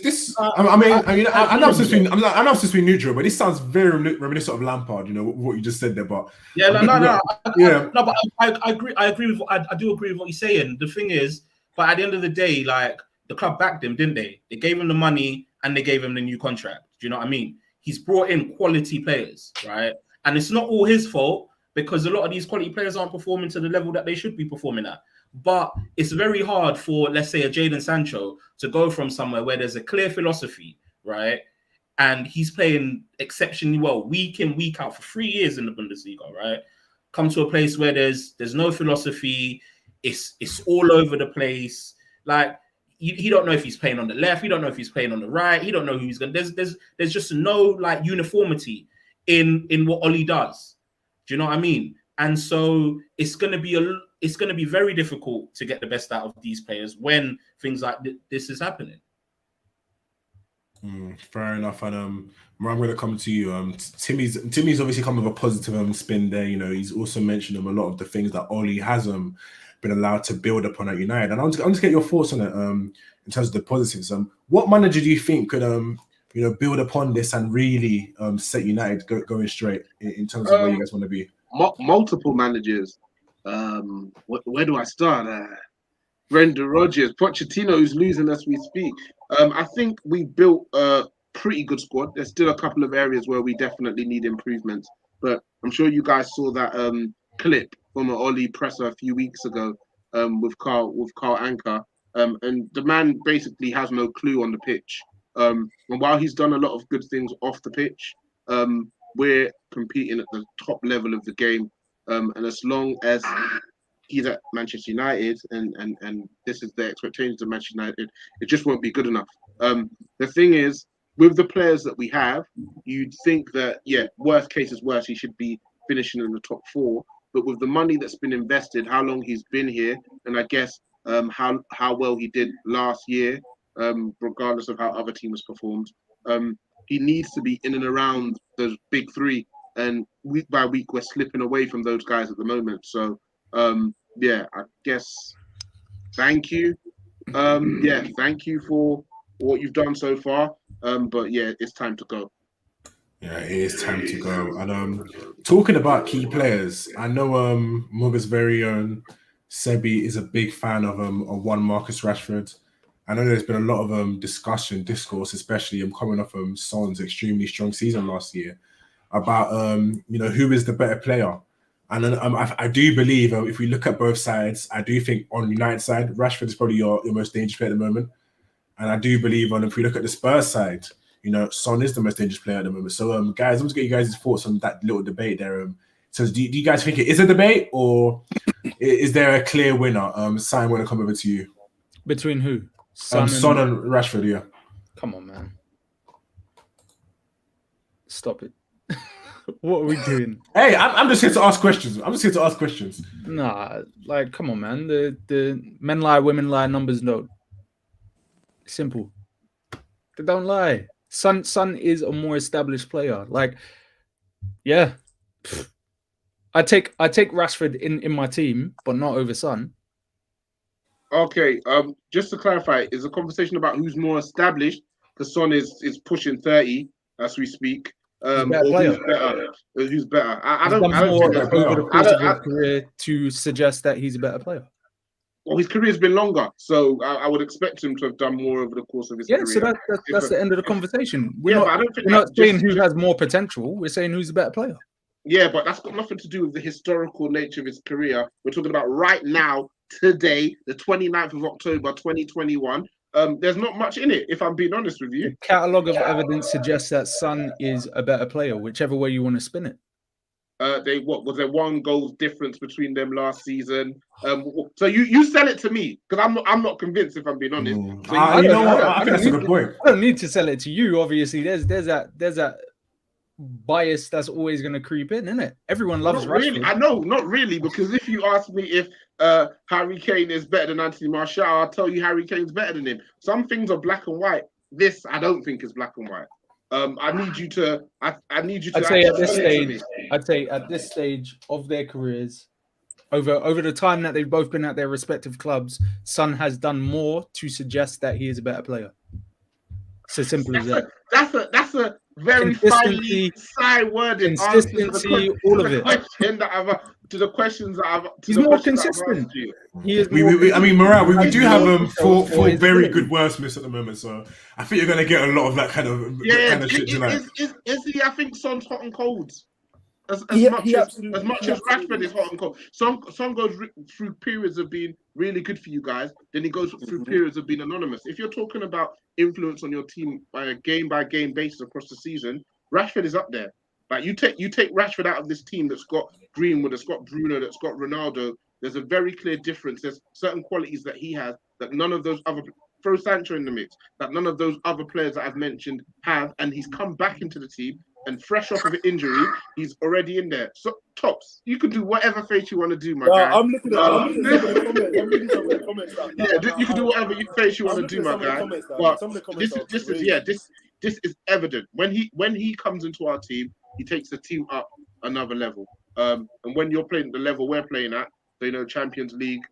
Speaker 2: know it's supposed to be neutral, but this sounds very reminiscent of Lampard. What you just said there. But
Speaker 6: but I agree. I do agree with what you're saying. The thing is, but at the end of the day, like, the club backed him, didn't they? They gave him the money and they gave him the new contract. Do you know what I mean? He's brought in quality players, right? And it's not all his fault, because a lot of these quality players aren't performing to the level that they should be performing at. But it's very hard for, let's say, a Jadon Sancho to go from somewhere where there's a clear philosophy, right? and he's playing exceptionally well week in, week out for 3 years in the Bundesliga, right? Come to a place where there's no philosophy, it's all over the place. Like he don't know if he's playing on the left, he don't know if he's playing on the right, he don't know who he's gonna. There's just no like uniformity in what Oli does. Do you know what I mean? And so it's gonna be very difficult to get the best out of these players when things like this is happening.
Speaker 2: Fair enough. And I'm going to come to you. Timmy's obviously come with a positive spin there. You know, he's also mentioned a lot of the things that Oli has been allowed to build upon at United. And I'm just get your thoughts on it in terms of the positives. What manager do you think could build upon this and really set United going straight in terms of where you guys want to be?
Speaker 5: Multiple managers. Where do I start? Brendan Rodgers, Pochettino, who's losing as we speak. I think we built a pretty good squad. There's still a couple of areas where we definitely need improvements, but I'm sure you guys saw that clip from an Oli presser a few weeks ago with Carl Anker, and the man basically has no clue on the pitch. And while he's done a lot of good things off the pitch, we're competing at the top level of the game, and as long as he's at Manchester United and this is the expectations of Manchester United, it just won't be good enough. The thing is, with the players that we have, you'd think that, worst case is worse, he should be finishing in the top 4. But with the money that's been invested, how long he's been here, and I guess how well he did last year, regardless of how other teams performed, he needs to be in and around those big 3. And week by week, we're slipping away from those guys at the moment. So, I guess thank you. Thank you for what you've done so far. But it's time to go.
Speaker 2: Yeah, it is time to go. And talking about key players, I know Muga's very own Sebi is a big fan of one Marcus Rashford. I know there's been a lot of discourse, especially coming off Son's extremely strong season last year, about who is the better player. And then I do believe if we look at both sides, I do think on United side, Rashford is probably your most dangerous player at the moment. And I do believe if we look at the Spurs side, Son is the most dangerous player at the moment. So guys, I'm just get you guys' thoughts on that little debate there. So do you guys think it is a debate, or is there a clear winner? Simon, want to come over to you.
Speaker 3: Between who?
Speaker 2: Son and Rashford, yeah.
Speaker 3: Come on, man. Stop it. What are we doing?
Speaker 2: Hey, I'm just here to ask questions.
Speaker 3: Nah, like, come on, man. The men lie, women lie, numbers don't. Simple. They don't lie. Son is a more established player. Like, yeah. I take Rashford in my team, but not over Son.
Speaker 5: Okay, just to clarify, is the conversation about who's more established? Because Son is pushing 30 as we speak.
Speaker 3: Who's better?
Speaker 5: Who's better? I don't
Speaker 3: think
Speaker 5: over
Speaker 3: the course of his career to suggest that he's a better player.
Speaker 5: Well, his career's been longer, so I would expect him to have done more over the course of his career.
Speaker 3: Yeah, so that's the end of the conversation. We're not saying who has more potential. We're saying who's the better player.
Speaker 5: Yeah, but that's got nothing to do with the historical nature of his career. We're talking about right now, today, the 29th of October, 2021. There's not much in it, if I'm being honest with you.
Speaker 3: The catalogue of evidence suggests that Son is a better player, whichever way you want to spin it.
Speaker 5: Was there 1 goal difference between them last season? So you sell it to me, because I'm not convinced, if I'm being honest. So
Speaker 2: I think that's a good point.
Speaker 3: I don't need to sell it to you. Obviously, there's that bias that's always going to creep in, isn't it? Everyone loves Rashford.
Speaker 5: Really, I know, not really, because if you ask me if Harry Kane is better than Anthony Martial, I'll tell you Harry Kane's better than him. Some things are black and white. This I don't think is black and white. I need you to. I'd say at this stage of their careers, over the time that they've both been at their respective clubs, Son has done more to suggest that he is a better player. So simple as that. That's a very finely side worded
Speaker 3: consistency, all of it.
Speaker 5: To the questions that I've.
Speaker 3: He's more consistent.
Speaker 2: He is. I mean, Morale, we do have four very good wordsmiths at the moment, so I think you're going to get a lot of that kind of shit tonight.
Speaker 5: Is he? I think Son's hot and cold. As
Speaker 4: He
Speaker 5: much
Speaker 4: absolutely-
Speaker 5: as much
Speaker 4: he
Speaker 5: as Rashford
Speaker 4: absolutely
Speaker 5: is hot and cold. Son goes through periods of being really good for you guys, then he goes through
Speaker 4: Mhm.
Speaker 5: periods of being anonymous. If you're talking about influence on your team by a game basis across the season, Rashford is up there. Like you take Rashford out of this team that's got Greenwood, that's got Bruno, that's got Ronaldo. There's a very clear difference. There's certain qualities that he has that none of those other, throw Sancho in the mix, that none of those other players that I've mentioned have, and he's come back into the team and fresh off of an injury, he's already in there. So Tops, you can do whatever face you want to do, my guy.
Speaker 4: I'm looking at some of the comments. I'm reading some of the comments.
Speaker 5: You can do whatever face you want to do, my guy. But
Speaker 4: some of the comments
Speaker 5: this is evident. When he comes into our team, he takes the team up another level. And when you're playing the level we're playing at, so, you know, Champions League,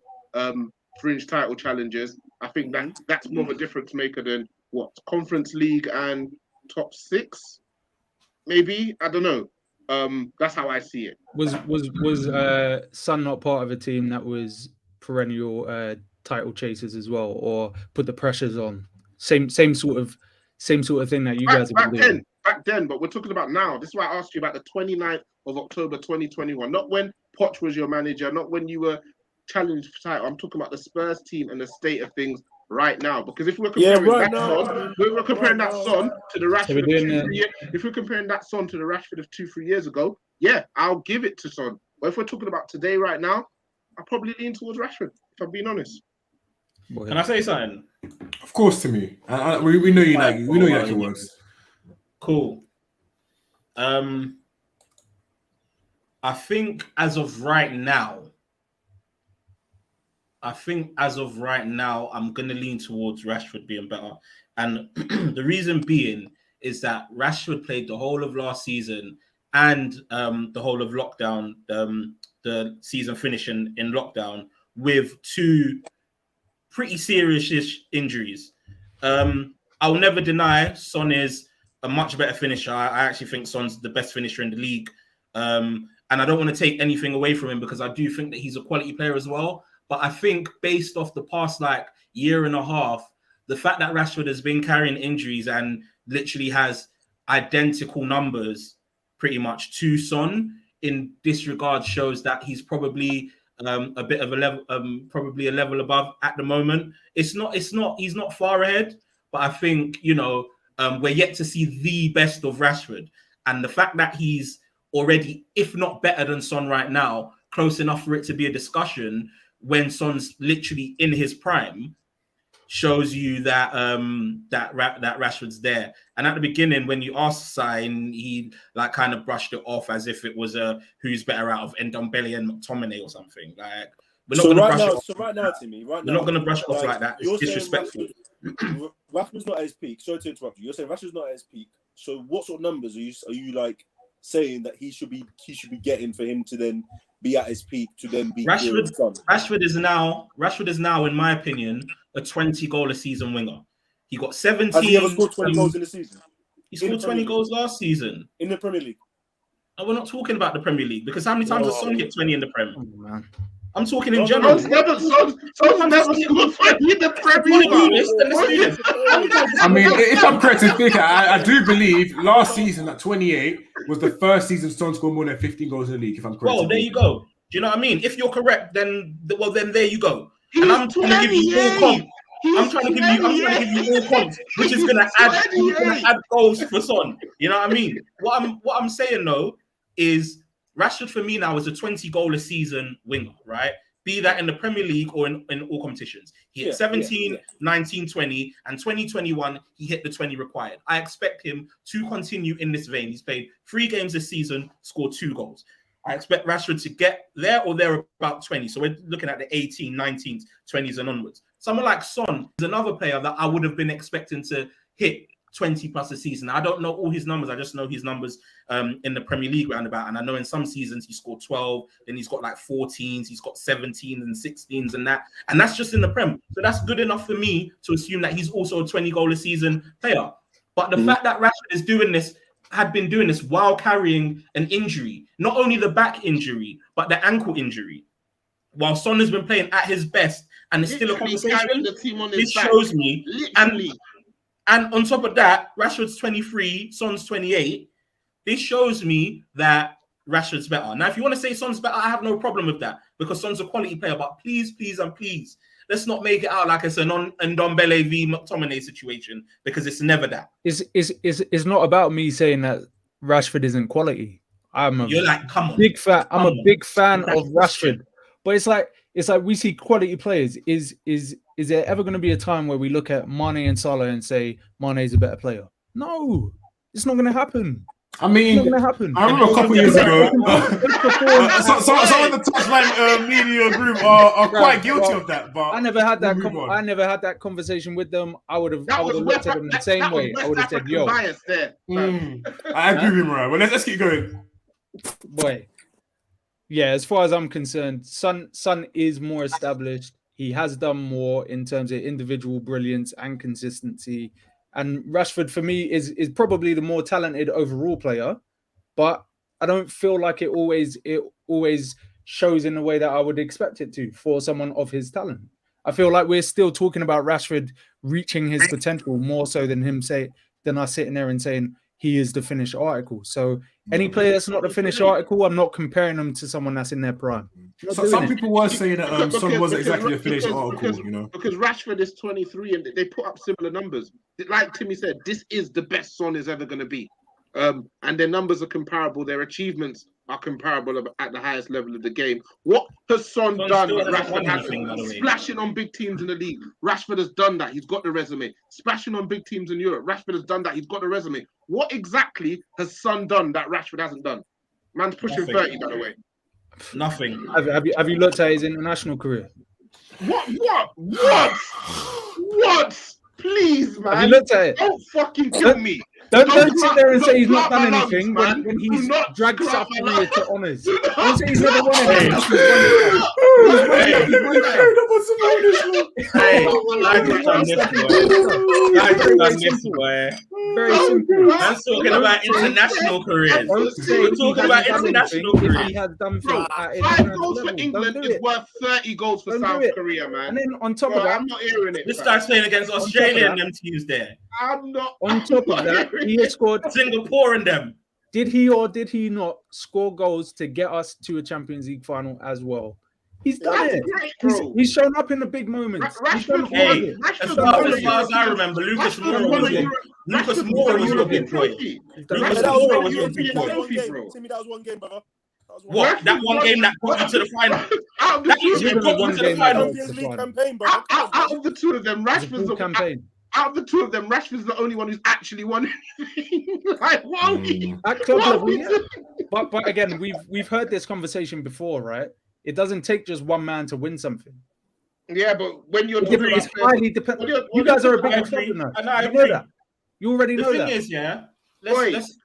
Speaker 5: fringe title challenges, I think that's more of a difference maker than what Conference League and top 6, maybe. I don't know. That's how I see it.
Speaker 3: Was Son not part of a team that was perennial title chasers as well, or put the pressures on? Same sort of thing that you guys have been doing.
Speaker 5: Back then, but we're talking about now. This is why I asked you about the 29th of October 2021. Not when Poch was your manager, not when you were challenged for title. I'm talking about the Spurs team and the state of things right now. Because if we're comparing that Son to the Rashford of 2-3 years, if we're comparing that Son to the Rashford of 2-3 years ago, yeah, I'll give it to Son. But if we're talking about today, right now, I probably lean towards Rashford, if I'm being honest.
Speaker 6: Can I say something?
Speaker 2: Of course, to me. We know you like it. We know you like your words.
Speaker 6: Cool. I think as of right now, I'm going to lean towards Rashford being better. And the reason being is that Rashford played the whole of last season and the whole of lockdown, the season finishing in lockdown with 2 pretty serious injuries. I'll never deny Son is a much better finisher. I actually think Son's the best finisher in the league. And I don't want to take anything away from him because I do think that he's a quality player as well. But I think based off the past year and a half, the fact that Rashford has been carrying injuries and literally has identical numbers pretty much to Son in this regard shows that he's probably a bit of a level, probably a level above at the moment. He's not far ahead, but I think, you know, we're yet to see the best of Rashford. And the fact that he's already, if not better than Son right now, close enough for it to be a discussion when Son's literally in his prime, shows you that that Rashford's there. And at the beginning, when you asked Sign, he kind of brushed it off as if it was who's better out of Ndombele and McTominay or something. We're not going to brush it off.
Speaker 4: So right now, Timmy, we're
Speaker 6: not going to brush it off like that. It's disrespectful.
Speaker 4: Rashford's not at his peak. Sorry to interrupt you. You're saying Rashford's not at his peak. So what sort of numbers are you saying that he should be getting for him to then be at his peak to then be
Speaker 6: Rashford is now, in my opinion, a 20 goal a season winger. He got 17.
Speaker 4: Has he ever scored 20 goals in the season?
Speaker 6: He scored 20 goals last season.
Speaker 4: In the Premier League.
Speaker 6: And we're not talking about the Premier League because how many times has Son hit 20 in the Premier?
Speaker 3: Oh, man.
Speaker 6: I'm talking in general.
Speaker 5: Son's never scored 20 in the Premier League.
Speaker 2: I mean, if I'm correct in thinking, I do believe last season at 28 was the first season Son scored more than 15 goals in the league. If I'm correct.
Speaker 6: Well, there you go. Do you know what I mean? If you're correct, then there you go. And I'm trying to give you all comp. I'm trying to give you all comp, which is gonna add goals for Son. You know what I mean? What I'm saying though is Rashford for me now is a 20 goal a season winger, right? Be that in the Premier League or in all competitions. He hit 17, 19, 20, and 2021, he hit the 20 required. I expect him to continue in this vein. He's played 3 games this season, scored 2 goals. I expect Rashford to get there or there about 20. So we're looking at the 18, 19s, 20s and onwards. Someone like Son is another player that I would have been expecting to hit 20 plus a season. I don't know all his numbers. I just know his numbers in the Premier League roundabout. And I know in some seasons he scored 12, then he's got 14s, he's got 17s and 16s and that. And that's just in the Prem. So that's good enough for me to assume that he's also a 20 goal a season player. But the fact that Rashford had been doing this while carrying an injury, not only the back injury, but the ankle injury, while Son has been playing at his best and it's still a conversation, this shows me. And on top of that, Rashford's 23, Son's 28. This shows me that Rashford's better. Now, if you want to say Son's better, I have no problem with that because Son's a quality player. But please, let's not make it out like it's a Ndombele v McTominay situation because it's never that.
Speaker 3: It's not about me saying that Rashford isn't quality.
Speaker 6: You're like, come on.
Speaker 3: Big fan. I'm a big fan
Speaker 6: That's
Speaker 3: of Rashford. But it's like we see quality players. Is there ever going to be a time where we look at Mane and Salah and say Mane is a better player? No, it's not going to happen.
Speaker 2: I mean,
Speaker 3: it's not going to happen.
Speaker 2: I remember a couple years ago, some of the touchline media group are quite guilty of that. But
Speaker 3: I never had that. I never had that conversation with them. I would have looked at them the same way. I would have said, "Yo,
Speaker 5: bias there."
Speaker 2: I agree with you, Mariah. Well, let's keep going.
Speaker 3: Boy, yeah. As far as I'm concerned, Son is more established. He has done more in terms of individual brilliance and consistency. And Rashford, for me, is probably the more talented overall player, but I don't feel like it always shows in the way that I would expect it to for someone of his talent. I feel like we're still talking about Rashford reaching his potential more so than us sitting there and saying he is the finished article. So any player that's not the finished article, I'm not comparing them to someone that's in their prime.
Speaker 2: So some people were saying that Son wasn't exactly a finished article, you know.
Speaker 5: Because Rashford is 23 and they put up similar numbers. Like Timmy said, this is the best Son is ever going to be. And their numbers are comparable. Their achievements are comparable at the highest level of the game. What has Son done that Rashford hasn't? Splashing on big teams in the league. Rashford has done that. He's got the resume. Splashing on big teams in Europe. Rashford has done that. He's got the resume. What exactly has Son done that Rashford hasn't done? Man's pushing 30, by the way.
Speaker 6: Nothing.
Speaker 3: Have you looked at his international career?
Speaker 5: What? Please, man.
Speaker 3: Have you looked at it?
Speaker 5: Don't fucking kill me.
Speaker 3: Don't sit there and say he's not done anything when he's dragged South Korea to honours. Don't say he's never won anything. Very simple.
Speaker 6: That's talking about international careers. We're talking about international careers.
Speaker 3: He has done things at
Speaker 5: 5 goals for England is worth 30 goals for South Korea, man.
Speaker 3: And then on top of that,
Speaker 5: I'm not hearing it.
Speaker 6: This guy's playing against Australia and them teams there.
Speaker 5: I'm not.
Speaker 3: On top of that, he has scored.
Speaker 6: Singapore and them.
Speaker 3: Did he or did he not score goals to get us to a Champions League final as well? He's done it. He's shown up in the big moments.
Speaker 6: As far as I remember, Lucas Moura was your big boy.
Speaker 4: Timmy, that was one game, brother.
Speaker 6: What? That one game that got you to the final? That usually got you to the final.
Speaker 5: Out of the two of them, Rashford's the campaign. Out of the two of them, Rashford's the only one who's actually won anything. Like, what are we?
Speaker 3: At club level, yeah. But again, we've heard this conversation before, right? It doesn't take just one man to win something.
Speaker 5: Yeah, but when you're talking about,
Speaker 3: it's highly dependent. You guys are a big club now. You know that. You already know that.
Speaker 6: The thing is, yeah. Let's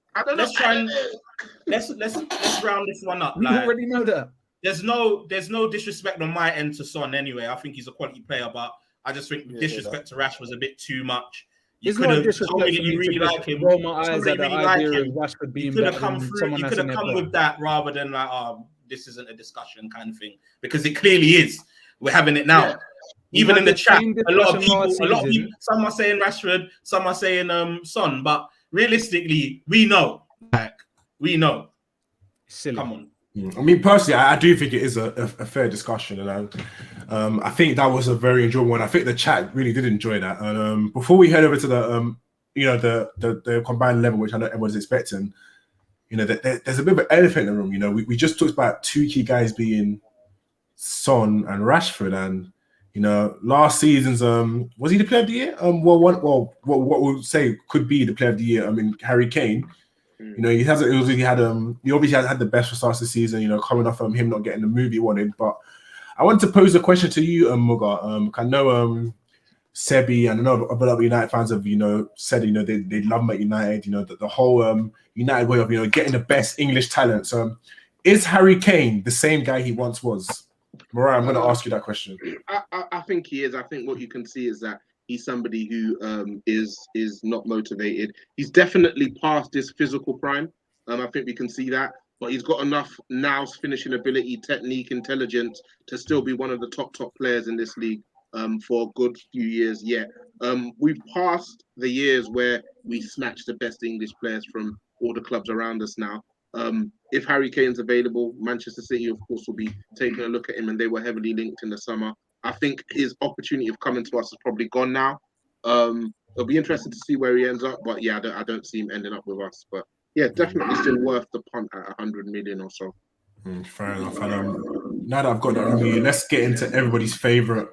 Speaker 6: try and let's round this one up.
Speaker 3: You already know that.
Speaker 6: There's no disrespect on my end to Son anyway. I think he's a quality player, but I just think disrespect to Rash was a bit too much. You could have told me that you really like him.
Speaker 3: Roll my eyes at the idea of Rashford being better than someone that's in there.
Speaker 6: You could have come with that rather than like, this isn't a discussion kind of thing, because it clearly is. We're having it now. Yeah. Even in the chat, a lot of people, some are saying Rashford, some are saying Son, but realistically, we know.
Speaker 3: Silly.
Speaker 6: Come on.
Speaker 2: I mean, personally, I do think it is a fair discussion, and I think that was a very enjoyable one. I think the chat really did enjoy that. And before we head over to the the combined level, which I know everyone's expecting, there's a bit of an elephant in the room. We just talked about two key guys being Son and Rashford, and last season's was he the player of the year? What we'll say could be the player of the year. I mean, Harry Kane. He obviously had the best starts this season. Coming off him not getting the move he wanted. But I want to pose a question to you, Muga. I know Sebi and I know other United fans have said they love Man United. The whole United way of getting the best English talent. So is Harry Kane the same guy he once was? Mariah, I'm going to ask you that question.
Speaker 5: I think he is. I think what you can see is that he's somebody who is not motivated. He's definitely past his physical prime. I think we can see that. But he's got enough now finishing ability, technique, intelligence to still be one of the top players in this league for a good few years yet. We've passed the years where we snatched the best English players from all the clubs around us now. If Harry Kane's available, Manchester City, of course, will be taking a look at him, and they were heavily linked in the summer. I think his opportunity of coming to us is probably gone now. It'll be interesting to see where he ends up, but yeah, I don't see him ending up with us. But yeah, definitely still worth the punt at 100 million or so.
Speaker 2: Fair enough. And now that I've got that from you, let's get into everybody's favorite,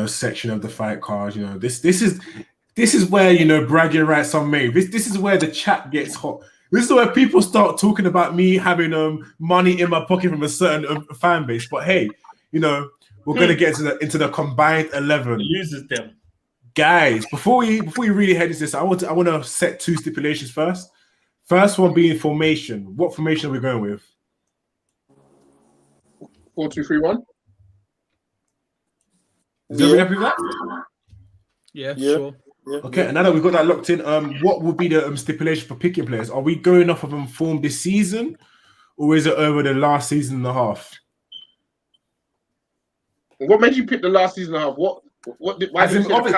Speaker 2: section of the fight card. This is where bragging rights are made. This is where the chat gets hot. This is where people start talking about me having money in my pocket from a certain fan base. But hey, we're gonna get into the combined 11.
Speaker 6: Loses them,
Speaker 2: guys. Before we really head into this, I want to set two stipulations first. First one being formation. What formation are we going with?
Speaker 5: 4-2-3-1.
Speaker 2: Is everybody happy with that?
Speaker 3: Yeah, sure.
Speaker 4: Yeah,
Speaker 2: okay, and now that we've got that locked in, what would be the stipulation for picking players? Are we going off of form this season, or is it over the last season and a half?
Speaker 5: What made you pick the last season and a half? Why did you say the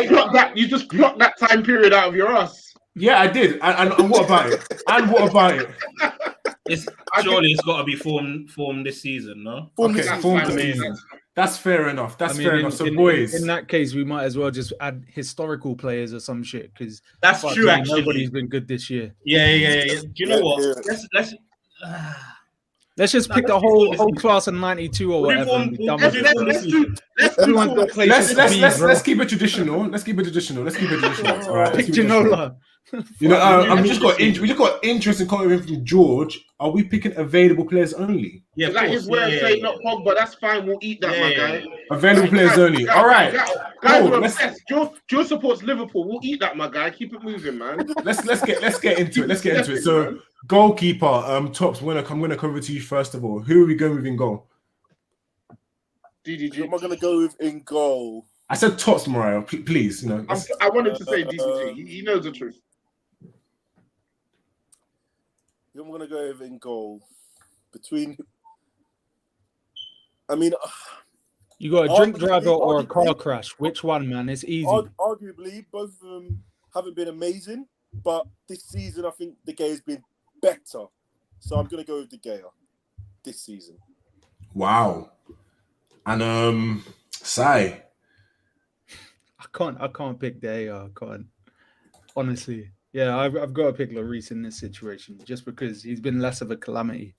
Speaker 5: calendar? You just plucked that time period out of your ass.
Speaker 2: Yeah, I did. And what about it? And what about it?
Speaker 6: Surely it's got to be formed this season, no?
Speaker 2: Form this season. That's fair enough. Fair enough. So, boys,
Speaker 3: in that case, we might as well just add historical players or some shit because
Speaker 6: that's true. Actually,
Speaker 3: nobody's been good this year.
Speaker 6: Yeah. Do you know what?
Speaker 2: Let's
Speaker 3: just pick the whole class of '92 or whatever.
Speaker 2: Let's keep it traditional. All right.
Speaker 3: Pick Ginola.
Speaker 2: We just got interesting comment from George. Are we picking available players only?
Speaker 5: Yeah, that is where I say not Pogba. That's fine. We'll eat that, my guy.
Speaker 2: Available players only. All right.
Speaker 5: Joe supports Liverpool. We'll eat that, my guy. Keep it moving, man.
Speaker 2: Let's get into it. So, goalkeeper, Tops. I'm gonna come over to you first of all. Who are we going with in goal?
Speaker 5: DDG.
Speaker 4: Who am I gonna go with in goal?
Speaker 2: I said Tops, Mariah. Please,
Speaker 5: I wanted to say DDG. He knows the truth.
Speaker 4: I'm gonna go with in goal. You
Speaker 3: got a drink driver or a car crash. Which one, man? It's easy.
Speaker 4: Arguably, both of them haven't been amazing, but this season I think De Gea has been better. So I'm gonna go with De Gea this season.
Speaker 2: Wow. And Sai.
Speaker 3: I can't pick De Gea. I can't. Honestly. Yeah, I've got to pick Lloris in this situation just because he's been less of a calamity.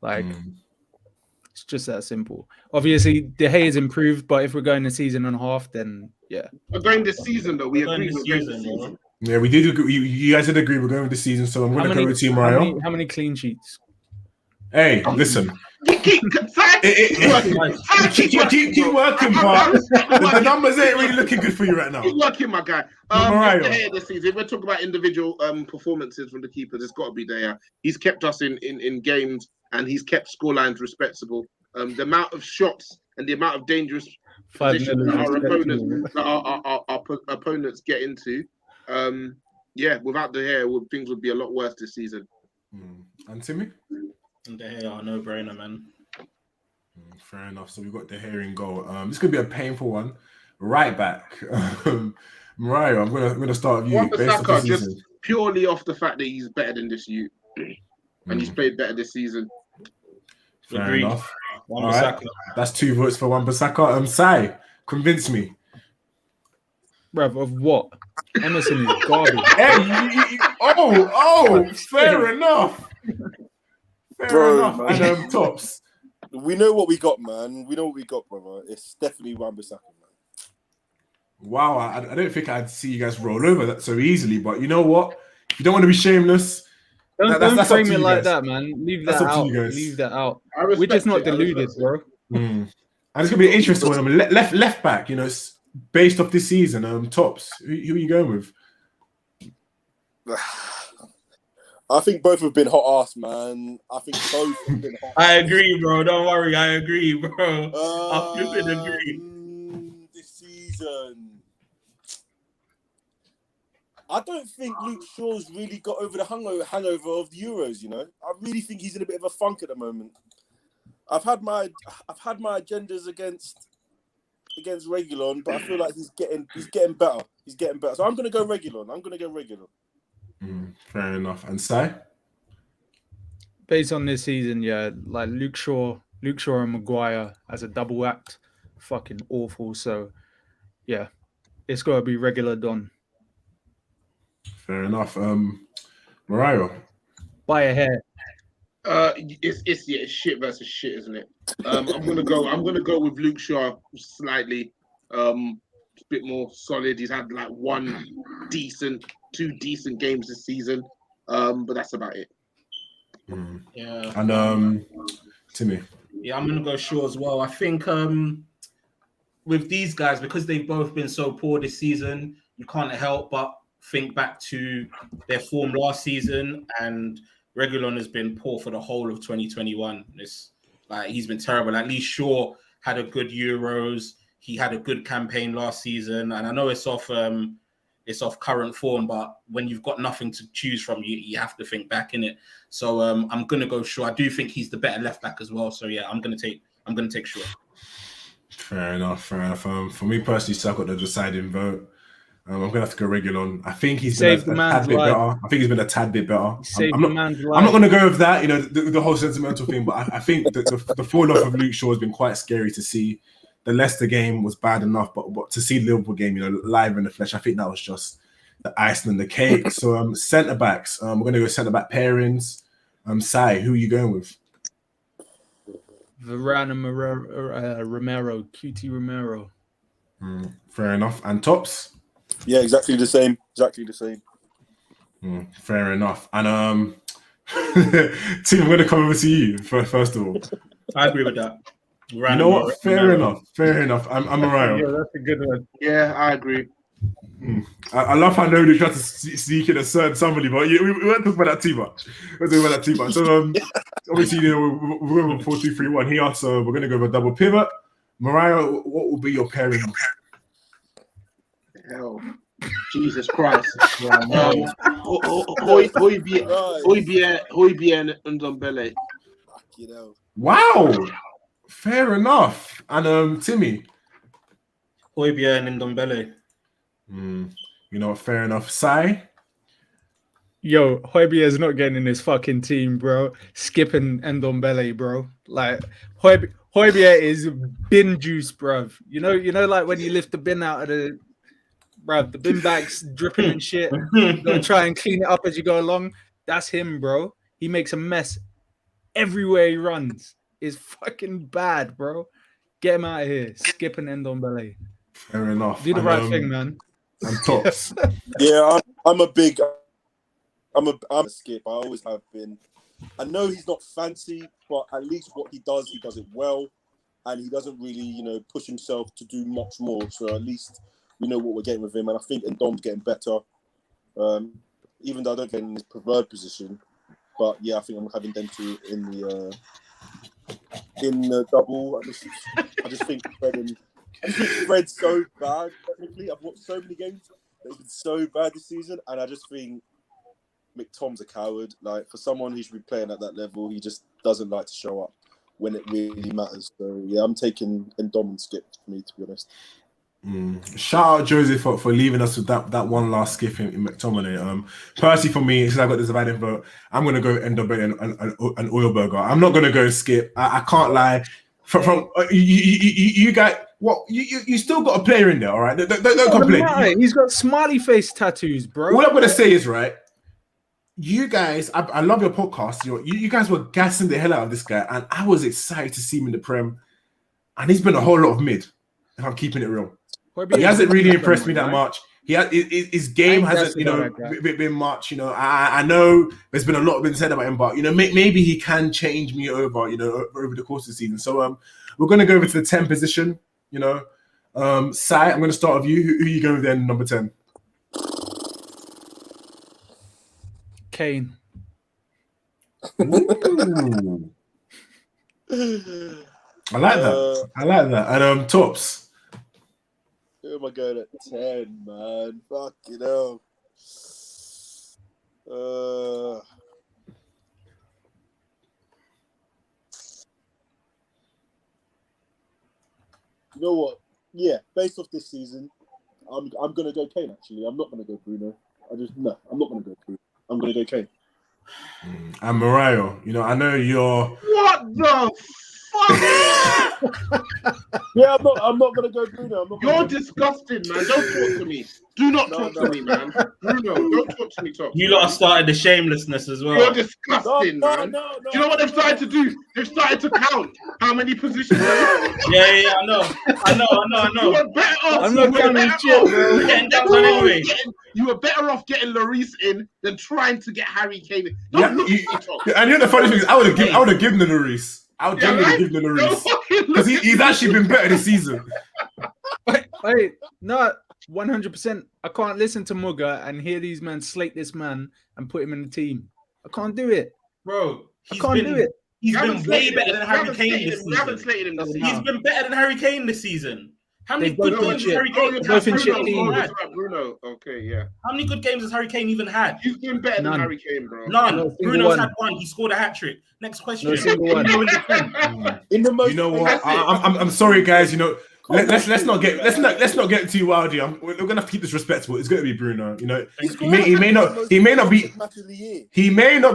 Speaker 3: It's just that simple. Obviously, De Gea has improved, but if we're going a season and a half, then yeah.
Speaker 5: We're going this season, though. We agree we're going this season.
Speaker 2: Yeah, we did agree. You guys did agree we're going with the season, so I'm going to go with Team Mario.
Speaker 3: How many clean sheets?
Speaker 2: Hey, listen.
Speaker 5: Keep working,
Speaker 2: but the numbers ain't really looking good for you right now.
Speaker 5: Keep working, my guy. This season, we're talking about individual performances from the keepers. It's got to be there. He's kept us in games, and he's kept scorelines respectable. The amount of shots and the amount of dangerous positions that our opponents get into, without De Gea, things would be a lot worse this season.
Speaker 2: And Timmy?
Speaker 6: De Gea, no-brainer, man.
Speaker 2: Fair enough. So we've got De Gea in goal. This could be a painful one. Right back. Mariah, I'm gonna start with you. Based off the
Speaker 5: just purely off the fact that he's better than this youth. And he's played better this season.
Speaker 2: Fair enough. All right. That's 2 votes for Wan-Bissaka. Sai, convince me.
Speaker 3: Bruv, of what? Emerson is garbage.
Speaker 2: Fair enough. Fair enough. And Tops.
Speaker 4: We know what we got, man. We know what we got, brother. It's definitely Wan-Bissaka, man.
Speaker 2: Wow, I don't think I'd see you guys roll over that so easily, but you know what? If you don't want to be shameless,
Speaker 3: don't frame it like that, man. Leave that out. Leave that out. We're just not deluded, bro.
Speaker 2: And it's gonna be an interesting one. I mean, left back, it's based off this season. Tops. Who are you going with?
Speaker 4: I think both have been hot ass, man. I think both have been hot.
Speaker 6: I agree, bro. Don't worry. I agree, bro. I flipping agree.
Speaker 4: This season, I don't think Luke Shaw's really got over the hangover of the Euros. I really think he's in a bit of a funk at the moment. I've had my agendas against Reguilon, but I feel like he's getting better. So I'm gonna go Reguilon.
Speaker 2: Fair enough. And Si?
Speaker 3: Based on this season, yeah, like Luke Shaw and Maguire as a double act, fucking awful. So yeah, it's got to be regular Don
Speaker 2: Fair enough. Mariah.
Speaker 3: by a hair.
Speaker 5: It's shit versus shit, isn't it? I'm gonna go with Luke Shaw slightly. A bit more solid. He's had like two decent games this season. But that's about it.
Speaker 6: Yeah.
Speaker 2: And Timmy.
Speaker 6: Yeah, I'm gonna go Shaw as well. I think with these guys, because they've both been so poor this season, you can't help but think back to their form last season, and Reguilon has been poor for the whole of 2021. He's been terrible. At least Shaw had a good Euros. He had a good campaign last season, and I know it's off current form, but when you've got nothing to choose from, you have to think back in it. So I'm gonna go Shaw. I do think he's the better left back as well. So yeah, I'm gonna take Shaw.
Speaker 2: Fair enough. For me personally, so I got the deciding vote. I'm gonna have to go Reguilon. I think he's been a tad bit better. I think he's been a tad bit better. I'm not gonna go with that, the whole sentimental thing, but I think the fall off of Luke Shaw has been quite scary to see. The Leicester game was bad enough, but to see the Liverpool game, live in the flesh, I think that was just the icing on the cake. So centre backs, we're gonna go centre back pairings. Si, who are you going with?
Speaker 3: Varane and Romero, QT Romero.
Speaker 2: Fair enough. And tops?
Speaker 4: Yeah, exactly the same.
Speaker 2: Fair enough. And Tim, I'm going to come over to you first of all.
Speaker 6: I agree with that.
Speaker 2: You know what? Fair enough. I'm Mariah.
Speaker 3: Yeah, that's a good one.
Speaker 5: Yeah, I agree.
Speaker 2: I love how nobody tried to sneak in a certain somebody, but we weren't talking about that too much. So obviously, we're going with 4-2-3-1 here, so we're going to go with a double pivot. Mariah, what will be your pairing?
Speaker 5: Hell, Jesus Christ! Højbjerg and Ndombele.
Speaker 2: Wow, fair enough. And Timmy,
Speaker 6: Højbjerg and Ndombele.
Speaker 2: Fair enough. Si?
Speaker 3: Yo, Højbjerg is not getting in his fucking team, bro. Skipping Ndombele, bro. Like Højbjerg is bin juice, bruv. You know, like when you lift the bin out of the bin bag's dripping and shit. You gotta try and clean it up as you go along. That's him, bro. He makes a mess everywhere he runs. It's fucking bad, bro. Get him out of here. Skipping Ndombele.
Speaker 2: Fair enough.
Speaker 3: Do the right thing, man.
Speaker 2: And tops.
Speaker 4: Yeah, I'm a skip. I always have been. I know he's not fancy, but at least what he does it well, and he doesn't really, push himself to do much more. So at least we know what we're getting with him, and I think Ndom's getting better. Even though I don't get in his preferred position, but yeah, I think I'm having them two in the double. I just think Fred's so bad. Technically, I've watched so many games that he's been so bad this season, and I just think McTom's a coward. Like, for someone who should be playing at that level, he just doesn't like to show up when it really matters. So yeah, I'm taking Ndom and Skip for me, to be honest.
Speaker 2: Shout out Josie for leaving us with that one last skip in McTominay. Personally, for me, since I got this dividing vote, I'm going to go Ndombele and Oilberger. I'm not going to go Skip. I can't lie. From you guys, what you still got a player in there, all right? Don't complain.
Speaker 3: He's got smiley face tattoos, bro.
Speaker 2: All I'm going to say is, right, you guys, I love your podcast. You guys were gassing the hell out of this guy, and I was excited to see him in the Prem. And he's been a whole lot of mid, if I'm keeping it real. He hasn't really impressed me that much. His game hasn't, been much. I know there's been a lot been said about him, but maybe he can change me over, over the course of the season. So we're going to go over to the 10 position. Si, I'm going to start with you. Who are you going with then, number 10?
Speaker 3: Kane.
Speaker 2: Ooh. I like that. And tops.
Speaker 4: Who am I going at 10, man? Fucking hell. You know what? Yeah, based off this season, I'm going to go Kane, actually. I'm not going to go Bruno. I'm not going to go Bruno. I'm gonna go Kane.
Speaker 2: And Mariah, you know, I know you're.
Speaker 5: What the fuck?
Speaker 4: Yeah, I'm not gonna go Bruno.
Speaker 5: You're disgusting, man. Don't talk to me. Do not talk to me, man. Bruno, don't talk to me, Top.
Speaker 6: You lot have started the shamelessness as well.
Speaker 5: You're disgusting, man.
Speaker 4: No.
Speaker 5: Do you know what they've started to do? They've started to count how many positions.
Speaker 6: Yeah, I know.
Speaker 5: You were better off.
Speaker 3: I'm not counting shit, bro.
Speaker 6: Getting that done anyway.
Speaker 5: You were better off getting Lloris in than trying to get Harry Kane in.
Speaker 2: Yeah,
Speaker 5: Don't look at me, Top.
Speaker 2: and you know the funny thing is, I would have given the Lloris. I would genuinely give the Lloris because he's actually been better this season.
Speaker 3: Wait, no, 100%. I can't listen to MUGA and hear these men slate this man and put him in the team. I can't do it,
Speaker 6: Bro.
Speaker 3: I can't do it.
Speaker 6: He's been way better than Harry Kane this
Speaker 5: We haven't
Speaker 6: season.
Speaker 5: slated him this
Speaker 3: He's
Speaker 6: He's
Speaker 5: season.
Speaker 6: been better than Harry Kane this season. How many
Speaker 3: They've
Speaker 6: good
Speaker 3: both
Speaker 6: games
Speaker 3: been
Speaker 6: has Harry
Speaker 3: shit.
Speaker 6: Kane
Speaker 3: They've both been shit
Speaker 6: had?
Speaker 3: teams.
Speaker 5: Bruno. Okay, yeah.
Speaker 6: How many good games has Harry Kane even had?
Speaker 5: He's been better
Speaker 3: None.
Speaker 5: than Harry Kane, bro.
Speaker 6: None.
Speaker 3: No single
Speaker 6: Bruno's
Speaker 3: one.
Speaker 6: had one. He scored a hat trick. Next question.
Speaker 3: No single one.
Speaker 6: Bruno in the team.
Speaker 4: In the most.
Speaker 2: You know what? I'm sorry, guys. You know, let's not get too wild here. We're gonna keep this respectable. It's gonna be Bruno. You know, he may not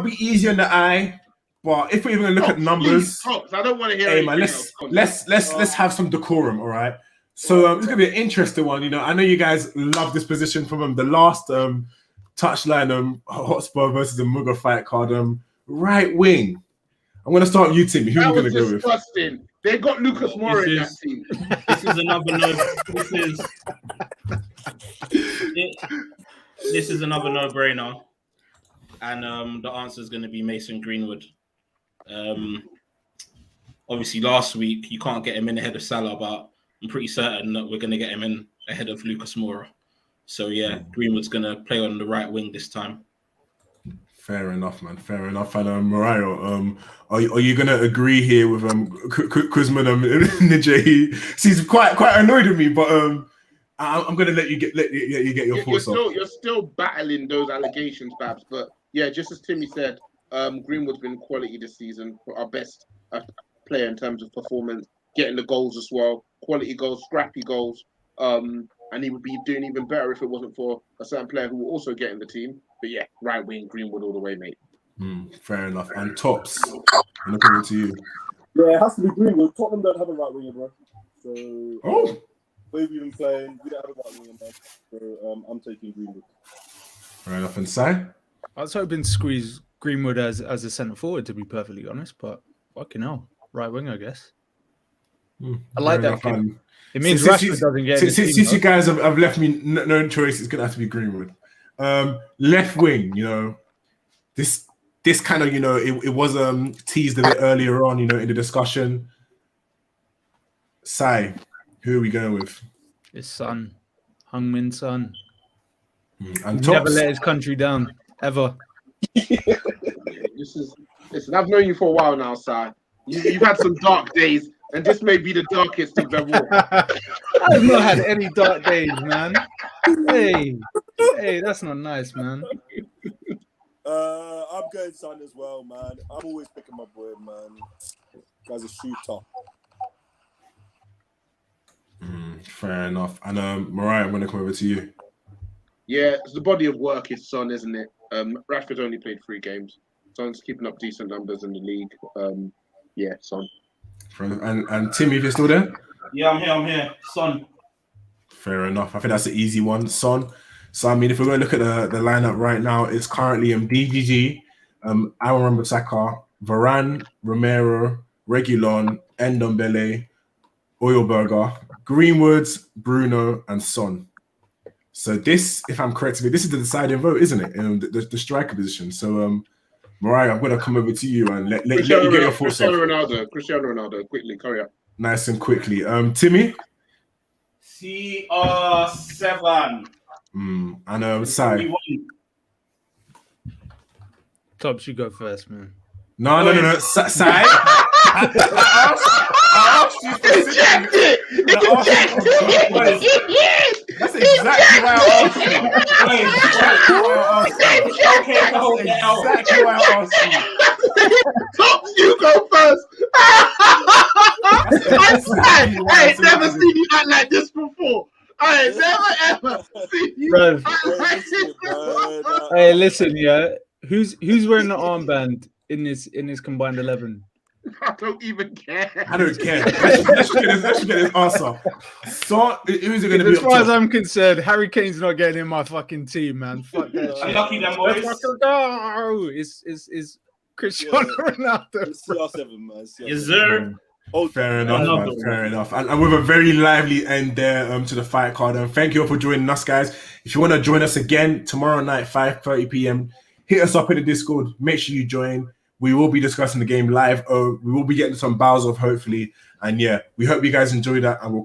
Speaker 2: be easy on the eye, but if we're even gonna look at numbers,
Speaker 5: Tops, I don't want to hear.
Speaker 2: hey man,
Speaker 5: anything
Speaker 2: let's have some decorum, all right? So it's gonna be an interesting one. You know, I know you guys love this position from the last touchline Hotspur versus the MUGA fight card. Right wing. I'm gonna start with you, Timmy. Who are you gonna go with?
Speaker 5: Disgusting. They got Lucas Moura in that team.
Speaker 6: This is another no. This is another no-brainer, and the answer is going to be Mason Greenwood. Obviously, last week you can't get him in ahead of Salah, but I'm pretty certain that we're going to get him in ahead of Lucas Moura. So yeah, Greenwood's going to play on the right wing this time.
Speaker 2: Fair enough, man. Fair enough. And Mariah, are you gonna agree here with Kuzman Nijay? He's quite annoyed with me, but I'm gonna let you get your thoughts off.
Speaker 5: You're still battling those allegations, Babs. But yeah, just as Timmy said, Greenwood's been quality this season, our best player in terms of performance, getting the goals as well, quality goals, scrappy goals. And he would be doing even better if it wasn't for a certain player who will also get in the team. But yeah, right wing, Greenwood all the way, mate.
Speaker 2: Fair enough. And Tops, I'm looking to you.
Speaker 4: Yeah, it has to be Greenwood. Tottenham don't have a right winger, bro. So we've been playing. We don't have a right winger, man. So I'm taking Greenwood.
Speaker 2: Fair enough. And Sai?
Speaker 3: I was hoping to squeeze Greenwood as a centre forward, to be perfectly honest, but fucking hell, right wing, I guess. I like that. It means Rashford doesn't get.
Speaker 2: Since you guys have left me no choice, it's gonna have to be Greenwood. Left wing, you know, this kind of, you know, it was teased a bit earlier on, you know, in the discussion. Sai, who are we going with?
Speaker 3: His son, Heung-min Son.
Speaker 2: And
Speaker 3: Never
Speaker 2: Tops?
Speaker 3: let his country down, ever.
Speaker 5: Listen, I've known you for a while now, Sai. You've had some dark days, and this may be the darkest of them all.
Speaker 3: I've not had any dark days, man. Hey, that's not nice, man.
Speaker 4: I'm going Son as well, man. I'm always picking my boy, man. Guy's a shooter.
Speaker 2: Fair enough. And Mariah, I'm gonna come over to you.
Speaker 5: Yeah, it's the body of work is Son, isn't it? Rashford only played 3 games. Son's keeping up decent numbers in the league. Yeah, Son.
Speaker 2: And Timmy, if you're still there?
Speaker 6: Yeah, I'm here. Son.
Speaker 2: Fair enough. I think that's an easy one. Son. So, I mean, if we're going to look at the lineup right now, it's currently DGG, Aaron Wan-Bissaka, Varane, Romero, Reguilon, Ndombele, Oilberger, Greenwood, Bruno, and Son. So this, if I'm correct, this is the deciding vote, isn't it? The striker position. So, Mariah, I'm going to come over to you and let you get your thoughts.
Speaker 5: Cristiano Ronaldo, quickly, hurry up.
Speaker 2: Nice and quickly. Timmy?
Speaker 6: CR7.
Speaker 2: And Sai?
Speaker 3: Tops, you go first, man.
Speaker 2: No. Sai? I asked you specifically. That's exactly why I asked you.
Speaker 5: Tops, you go first. I ain't never seen you act like this before. I ain't never ever seen you act like this before.
Speaker 3: Hey, listen, yeah. Who's wearing the armband in this combined 11?
Speaker 5: I don't even care.
Speaker 2: I don't care. Let's get this answer. So, who's it going to be?
Speaker 3: As far as I'm concerned, Harry Kane's not getting in my fucking team, man. Fuck that shit.
Speaker 6: Unlucky them boys.
Speaker 3: Let's fucking go. It's Cristiano Ronaldo.
Speaker 4: It's CR7, man. CR7.
Speaker 6: Yes, sir.
Speaker 4: Oh,
Speaker 2: Fair enough, man.
Speaker 6: Another
Speaker 2: Fair enough. And with a very lively end there to the fight card. And thank you all for joining us, guys. If you want to join us again tomorrow night, 5:30 p.m., hit us up in the Discord. Make sure you join. We will be discussing the game live. We will be getting some bows off, hopefully. And yeah, we hope you guys enjoy that. And we'll